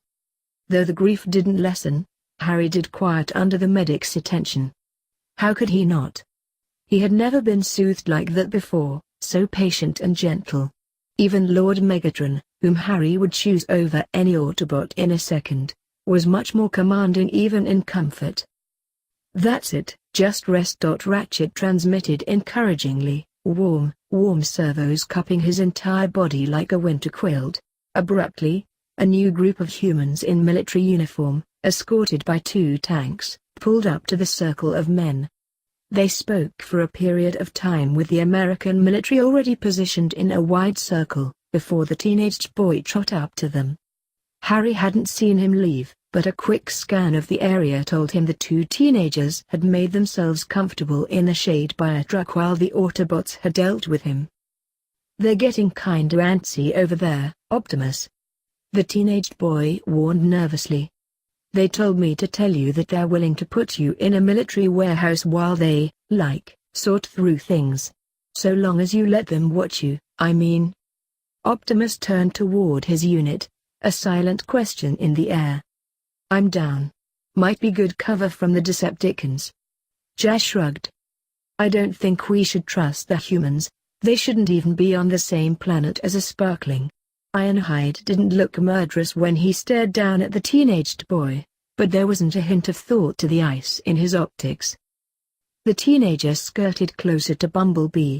Though the grief didn't lessen, Harry did quiet under the medic's attention. How could he not? He had never been soothed like that before, so patient and gentle. Even Lord Megatron, whom Harry would choose over any Autobot in a second, was much more commanding even in comfort. That's it, just rest. Ratchet transmitted encouragingly, warm servos cupping his entire body like a winter quilt. Abruptly, a new group of humans in military uniform, escorted by 2 tanks, pulled up to the circle of men. They spoke for a period of time with the American military already positioned in a wide circle, before the teenaged boy trot up to them. Harry hadn't seen him leave, but a quick scan of the area told him the 2 teenagers had made themselves comfortable in the shade by a truck while the Autobots had dealt with him. They're getting kinda antsy over there, Optimus. The teenaged boy warned nervously. They told me to tell you that they're willing to put you in a military warehouse while they, sort through things. So long as you let them watch you, I mean. Optimus turned toward his unit, a silent question in the air. I'm down. Might be good cover from the Decepticons. Jazz shrugged. I don't think we should trust the humans. They shouldn't even be on the same planet as a sparkling. Ironhide didn't look murderous when he stared down at the teenaged boy, but there wasn't a hint of thought to the ice in his optics. The teenager skirted closer to Bumblebee.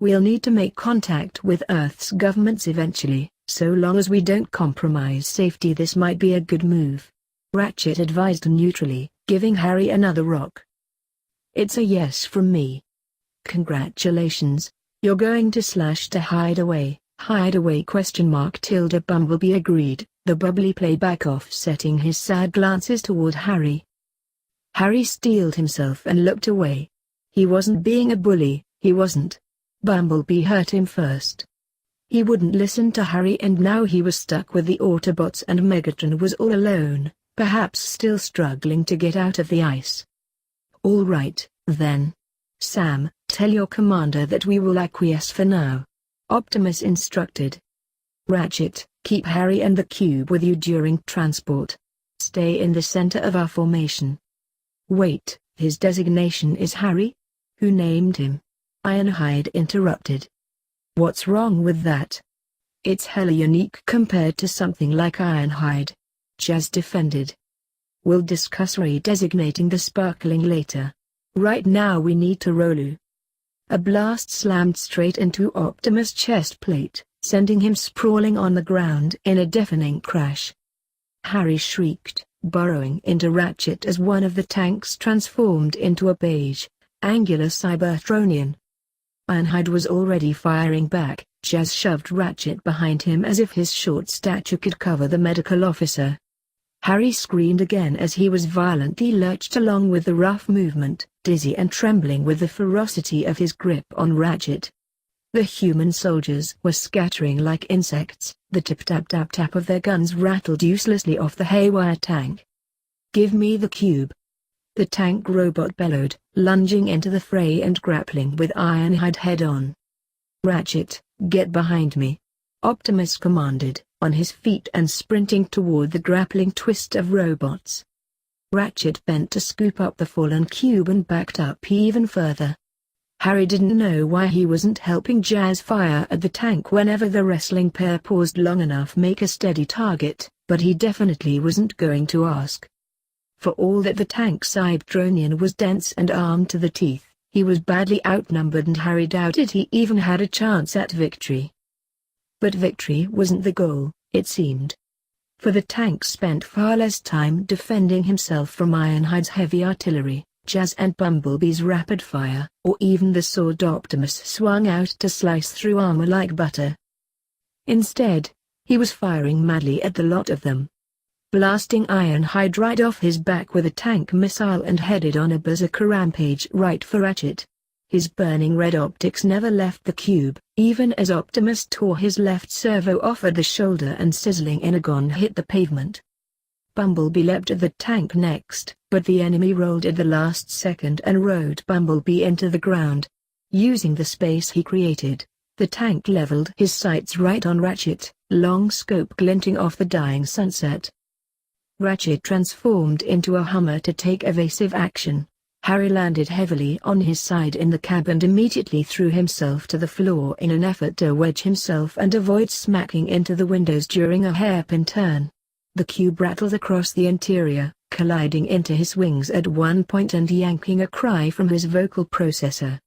We'll need to make contact with Earth's governments eventually, so long as we don't compromise safety. This might be a good move. Ratchet advised neutrally, giving Harry another rock. It's a yes from me. Congratulations, you're going to /hideaway. Hideaway ? Bumblebee agreed, the bubbly playback offsetting his sad glances toward Harry. Harry steeled himself and looked away. He wasn't being a bully, he wasn't. Bumblebee hurt him first. He wouldn't listen to Harry and now he was stuck with the Autobots and Megatron was all alone, perhaps still struggling to get out of the ice. All right, then. Sam, tell your commander that we will acquiesce for now. Optimus instructed. Ratchet, keep Harry and the cube with you during transport. Stay in the center of our formation. Wait, his designation is Harry? Who named him? Ironhide interrupted. What's wrong with that? It's hella unique compared to something like Ironhide. Jazz defended. We'll discuss redesignating the sparkling later. Right now we need to Rolu. A blast slammed straight into Optimus' chest plate, sending him sprawling on the ground in a deafening crash. Harry shrieked, burrowing into Ratchet as one of the tanks transformed into a beige, angular Cybertronian. Ironhide was already firing back. Jazz shoved Ratchet behind him as if his short stature could cover the medical officer. Harry screamed again as he was violently lurched along with the rough movement, dizzy and trembling with the ferocity of his grip on Ratchet. The human soldiers were scattering like insects, the tip-tap-tap-tap of their guns rattled uselessly off the haywire tank. Give me the cube. The tank robot bellowed, lunging into the fray and grappling with Ironhide head-on. Ratchet, get behind me. Optimus commanded, on his feet and sprinting toward the grappling twist of robots. Ratchet bent to scoop up the fallen cube and backed up even further. Harry didn't know why he wasn't helping Jazz fire at the tank whenever the wrestling pair paused long enough make a steady target, but he definitely wasn't going to ask. For all that the tank Cybertronian was dense and armed to the teeth, he was badly outnumbered and Harry doubted he even had a chance at victory. But victory wasn't the goal, it seemed. For the tank spent far less time defending himself from Ironhide's heavy artillery, Jazz and Bumblebee's rapid fire, or even the sword Optimus swung out to slice through armor like butter. Instead, he was firing madly at the lot of them. Blasting Ironhide right off his back with a tank missile and headed on a berserker rampage right for Ratchet. His burning red optics never left the cube, even as Optimus tore his left servo off at the shoulder and sizzling Energon hit the pavement. Bumblebee leapt at the tank next, but the enemy rolled at the last second and rode Bumblebee into the ground. Using the space he created, the tank leveled his sights right on Ratchet, long scope glinting off the dying sunset. Ratchet transformed into a Hummer to take evasive action. Harry landed heavily on his side in the cab and immediately threw himself to the floor in an effort to wedge himself and avoid smacking into the windows during a hairpin turn. The cube rattled across the interior, colliding into his wings at one point and yanking a cry from his vocal processor.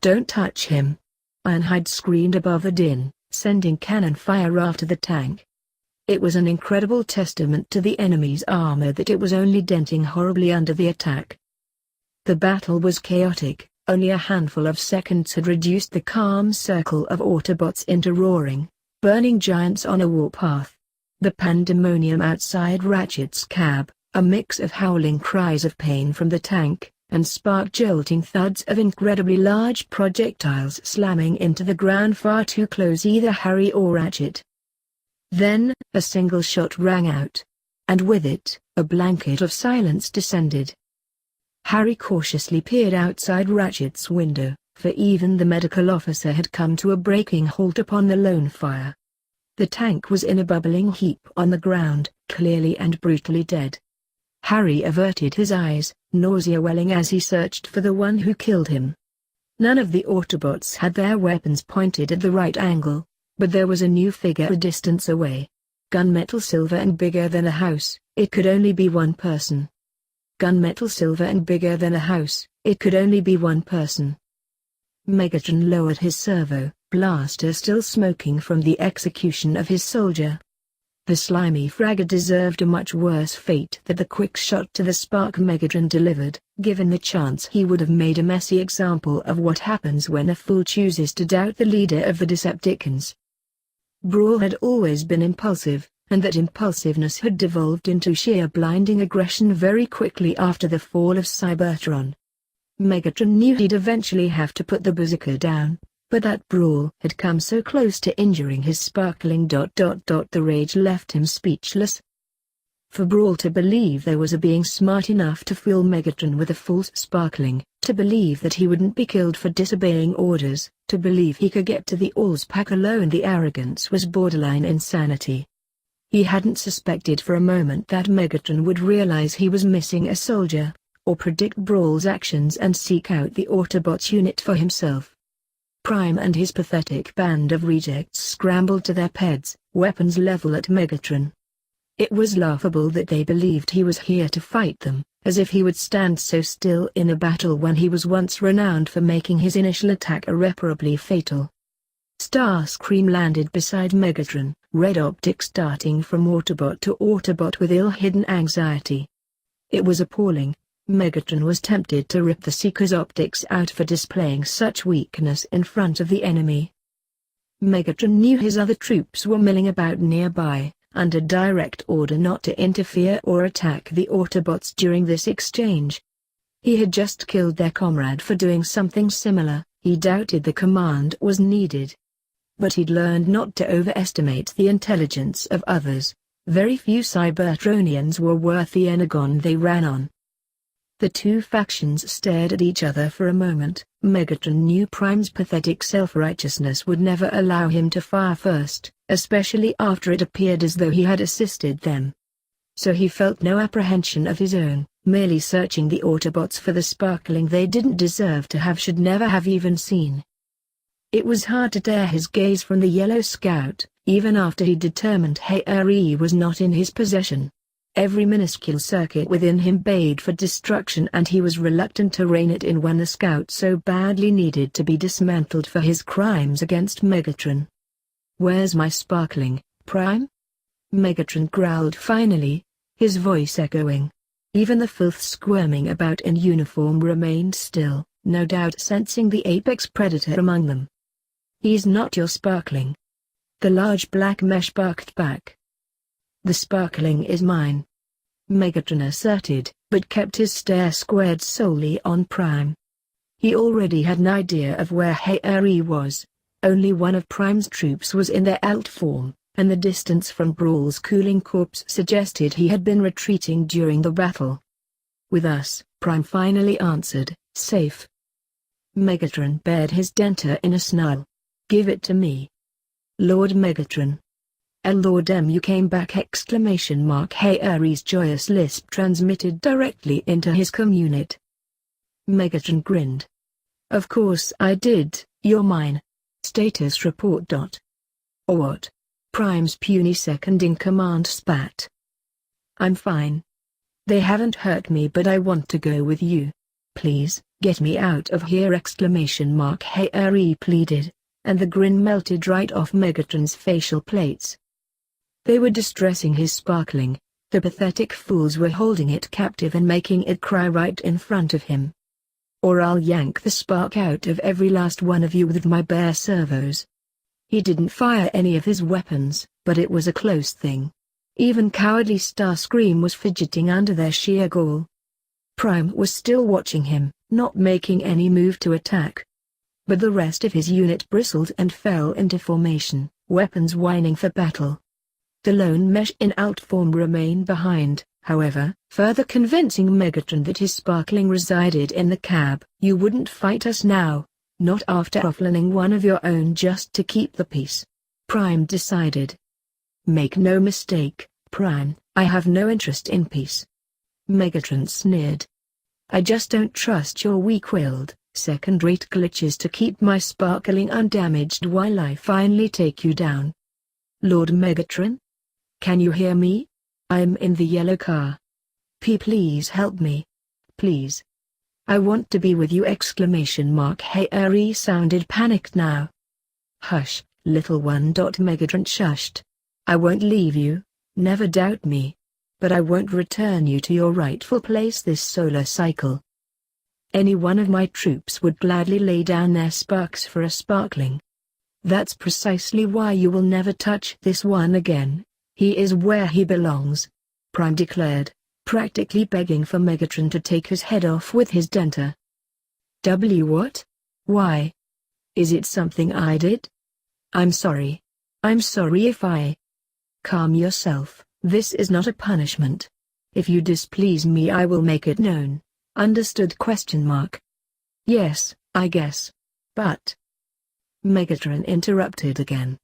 "Don't touch him!" Ironhide screamed above the din, sending cannon fire after the tank. It was an incredible testament to the enemy's armor that it was only denting horribly under the attack. The battle was chaotic. Only a handful of seconds had reduced the calm circle of Autobots into roaring, burning giants on a warpath. The pandemonium outside Ratchet's cab, a mix of howling cries of pain from the tank, and spark-jolting thuds of incredibly large projectiles slamming into the ground far too close either Harry or Ratchet. Then, a single shot rang out. And with it, a blanket of silence descended. Harry cautiously peered outside Ratchet's window, for even the medical officer had come to a breaking halt upon the lone fire. The tank was in a bubbling heap on the ground, clearly and brutally dead. Harry averted his eyes, nausea welling as he searched for the one who killed him. None of the Autobots had their weapons pointed at the right angle, but there was a new figure a distance away. Gunmetal silver and bigger than a house, it could only be one person. Gunmetal silver and bigger than a house, it could only be one person. Megatron lowered his servo, blaster still smoking from the execution of his soldier. The slimy fragger deserved a much worse fate than the quick shot to the spark Megatron delivered. Given the chance, he would have made a messy example of what happens when a fool chooses to doubt the leader of the Decepticons. Brawl had always been impulsive, and that impulsiveness had devolved into sheer blinding aggression very quickly after the fall of Cybertron. Megatron knew he'd eventually have to put the Berserker down, but that Brawl had come so close to injuring his sparkling ... The rage left him speechless. For Brawl to believe there was a being smart enough to fool Megatron with a false sparkling, to believe that he wouldn't be killed for disobeying orders, to believe he could get to the Allspack alone, the arrogance was borderline insanity. He hadn't suspected for a moment that Megatron would realize he was missing a soldier, or predict Brawl's actions and seek out the Autobots unit for himself. Prime and his pathetic band of rejects scrambled to their peds, weapons level at Megatron. It was laughable that they believed he was here to fight them, as if he would stand so still in a battle when he was once renowned for making his initial attack irreparably fatal. Starscream landed beside Megatron, red optics darting from Autobot to Autobot with ill-hidden anxiety. It was appalling. Megatron was tempted to rip the Seeker's optics out for displaying such weakness in front of the enemy. Megatron knew his other troops were milling about nearby, under direct order not to interfere or attack the Autobots during this exchange. He had just killed their comrade for doing something similar. He doubted the command was needed. But he'd learned not to overestimate the intelligence of others. Very few Cybertronians were worth the energon they ran on. The two factions stared at each other for a moment. Megatron knew Prime's pathetic self-righteousness would never allow him to fire first, especially after it appeared as though he had assisted them. So he felt no apprehension of his own, merely searching the Autobots for the sparkling they didn't deserve to have, should never have even seen. It was hard to tear his gaze from the yellow scout, even after he determined Harry was not in his possession. Every minuscule circuit within him bayed for destruction, and he was reluctant to rein it in when the scout so badly needed to be dismantled for his crimes against Megatron. "Where's my sparkling, Prime?" Megatron growled finally, his voice echoing. Even the filth squirming about in uniform remained still, no doubt sensing the apex predator among them. "He's not your sparkling." The large black mesh barked back. "The sparkling is mine," Megatron asserted, but kept his stare squared solely on Prime. He already had an idea of where Harry was. Only one of Prime's troops was in their alt form, and the distance from Brawl's cooling corpse suggested he had been retreating during the battle. "With us," Prime finally answered, "safe." Megatron bared his denter in a snarl. "Give it to me, Lord Megatron." "Lord M, you came back!" Harry's joyous lisp transmitted directly into his communit. Megatron grinned. "Of course I did, you're mine. Status report. What?" Prime's puny second-in-command spat. "I'm fine. They haven't hurt me, but I want to go with you. Please, get me out of here!" Harry pleaded, and the grin melted right off Megatron's facial plates. They were distressing his sparkling. The pathetic fools were holding it captive and making it cry right in front of him. "Or I'll yank the spark out of every last one of you with my bare servos." He didn't fire any of his weapons, but it was a close thing. Even cowardly Starscream was fidgeting under their sheer gall. Prime was still watching him, not making any move to attack. But the rest of his unit bristled and fell into formation, weapons whining for battle. The lone mesh in alt form remained behind, however, further convincing Megatron that his sparkling resided in the cab. "You wouldn't fight us now, not after offlining one of your own just to keep the peace," Prime decided. "Make no mistake, Prime, I have no interest in peace." Megatron sneered. "I just don't trust your weak-willed, second-rate glitches to keep my sparkling undamaged while I finally take you down." "Lord Megatron? Can you hear me? I'm in the yellow car. Please help me. Please. I want to be with you!" Harry sounded panicked now. "Hush, little one." Megatron shushed. "I won't leave you, never doubt me. But I won't return you to your rightful place this solar cycle. Any one of my troops would gladly lay down their sparks for a sparkling. That's precisely why you will never touch this one again. He is where he belongs," Prime declared, practically begging for Megatron to take his head off with his denter. What? Why? Is it something I did? I'm sorry. I'm sorry if I... Calm yourself, this is not a punishment. If you displease me I will make it known. Understood? Yes, I guess. But... Megatron interrupted again.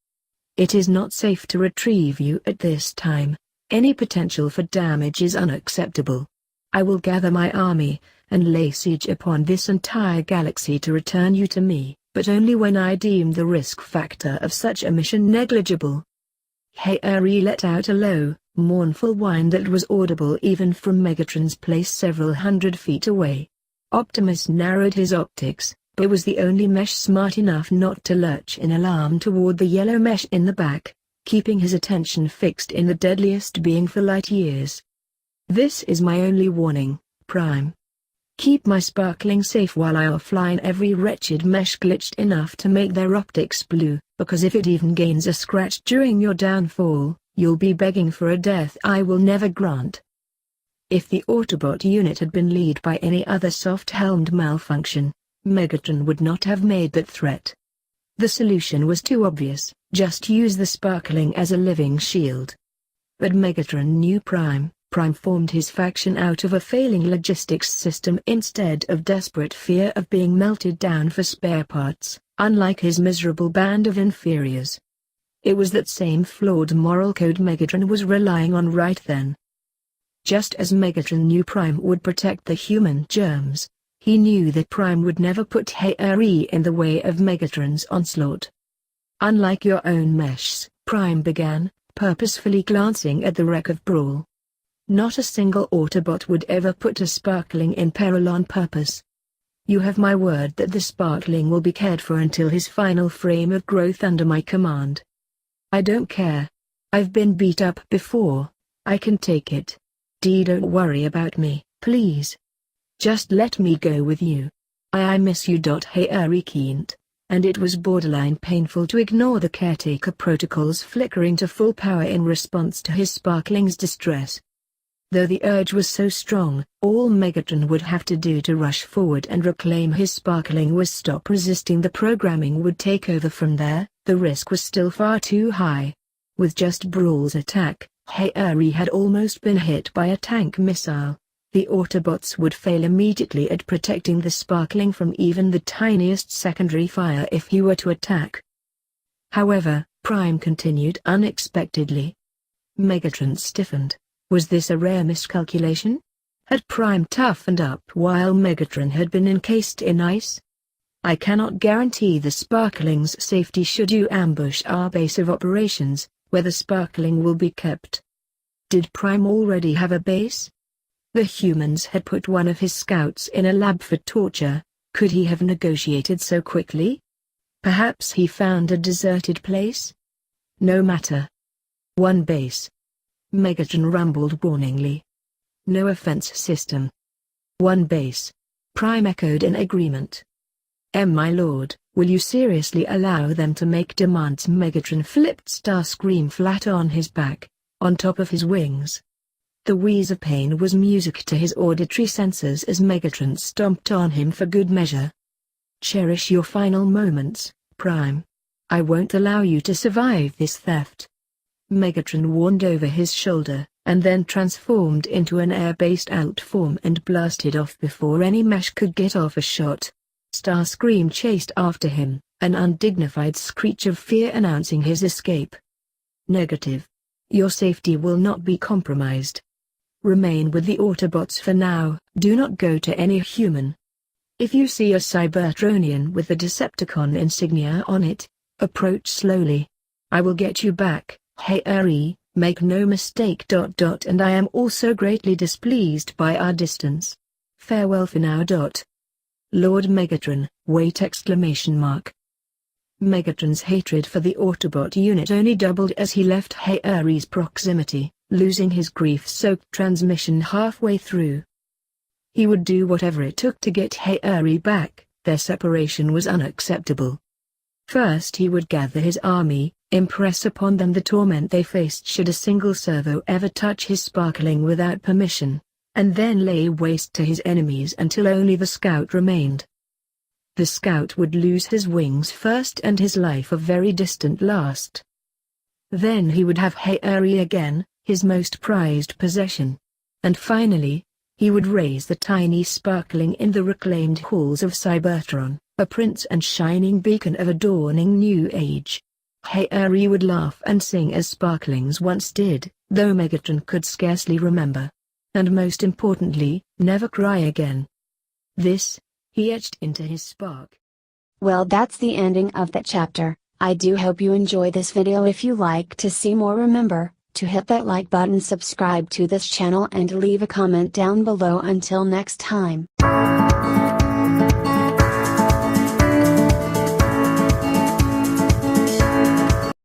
"It is not safe to retrieve you at this time. Any potential for damage is unacceptable. I will gather my army, and lay siege upon this entire galaxy to return you to me, but only when I deem the risk factor of such a mission negligible." Harry let out a low, mournful whine that was audible even from Megatron's place several hundred feet away. Optimus narrowed his optics, but was the only mesh smart enough not to lurch in alarm toward the yellow mesh in the back, keeping his attention fixed in the deadliest being for light years. "This is my only warning, Prime. Keep my sparkling safe while I offline every wretched mesh glitched enough to make their optics blue, because if it even gains a scratch during your downfall, you'll be begging for a death I will never grant." If the Autobot unit had been led by any other soft-helmed malfunction, Megatron would not have made that threat. The solution was too obvious, just use the sparkling as a living shield. But Megatron knew Prime formed his faction out of a failing logistics system instead of desperate fear of being melted down for spare parts, unlike his miserable band of inferiors. It was that same flawed moral code Megatron was relying on right then. Just as Megatron knew Prime would protect the human germs, he knew that Prime would never put Harry in the way of Megatron's onslaught. "Unlike your own meshs," Prime began, purposefully glancing at the wreck of Brawl. "Not a single Autobot would ever put a sparkling in peril on purpose. You have my word that the sparkling will be cared for until his final frame of growth under my command. I don't care. I've been beat up before. I can take it. Don't worry about me, please. Just let me go with you. I miss you." Harry keened, and it was borderline painful to ignore the caretaker protocols flickering to full power in response to his sparkling's distress. Though the urge was so strong, all Megatron would have to do to rush forward and reclaim his sparkling was stop resisting. The programming would take over from there. The risk was still far too high. With just Brawl's attack, Harry had almost been hit by a tank missile. The Autobots would fail immediately at protecting the sparkling from even the tiniest secondary fire if he were to attack. However, Prime continued unexpectedly. Megatron stiffened. Was this a rare miscalculation? Had Prime toughened up while Megatron had been encased in ice? I cannot guarantee the Sparkling's safety should you ambush our base of operations, where the Sparkling will be kept. Did Prime already have a base? The humans had put one of his scouts in a lab for torture. Could he have negotiated so quickly? Perhaps he found a deserted place? No matter. One base. Megatron rumbled warningly. No offense system. One base. Prime echoed in agreement. My lord, will you seriously allow them to make demands? Megatron flipped Starscream flat on his back, on top of his wings. The wheeze of pain was music to his auditory senses as Megatron stomped on him for good measure. Cherish your final moments, Prime. I won't allow you to survive this theft. Megatron warned over his shoulder, and then transformed into an air-based outform and blasted off before any mesh could get off a shot. Starscream chased after him, an undignified screech of fear announcing his escape. Negative. Your safety will not be compromised. Remain with the Autobots for now, do not go to any human. If you see a Cybertronian with the Decepticon insignia on it, approach slowly. I will get you back. Harry, make no mistake. And I am also greatly displeased by our distance. Farewell for now. Lord Megatron, wait! Megatron's hatred for the Autobot unit only doubled as he left Harry's proximity, losing his grief-soaked transmission halfway through. He would do whatever it took to get Harry back. Their separation was unacceptable. First he would gather his army, impress upon them the torment they faced should a single servo ever touch his sparkling without permission, and then lay waste to his enemies until only the scout remained. The scout would lose his wings first and his life a very distant last. Then he would have Harry again, his most prized possession. And finally, he would raise the tiny sparkling in the reclaimed halls of Cybertron, a prince and shining beacon of a dawning new age. Harry would laugh and sing as sparklings once did, though Megatron could scarcely remember. And most importantly, never cry again. This, he etched into his spark. Well, that's the ending of that chapter. I do hope you enjoy this video. If you like to see more, remember to hit that like button, subscribe to this channel and leave a comment down below. Until next time.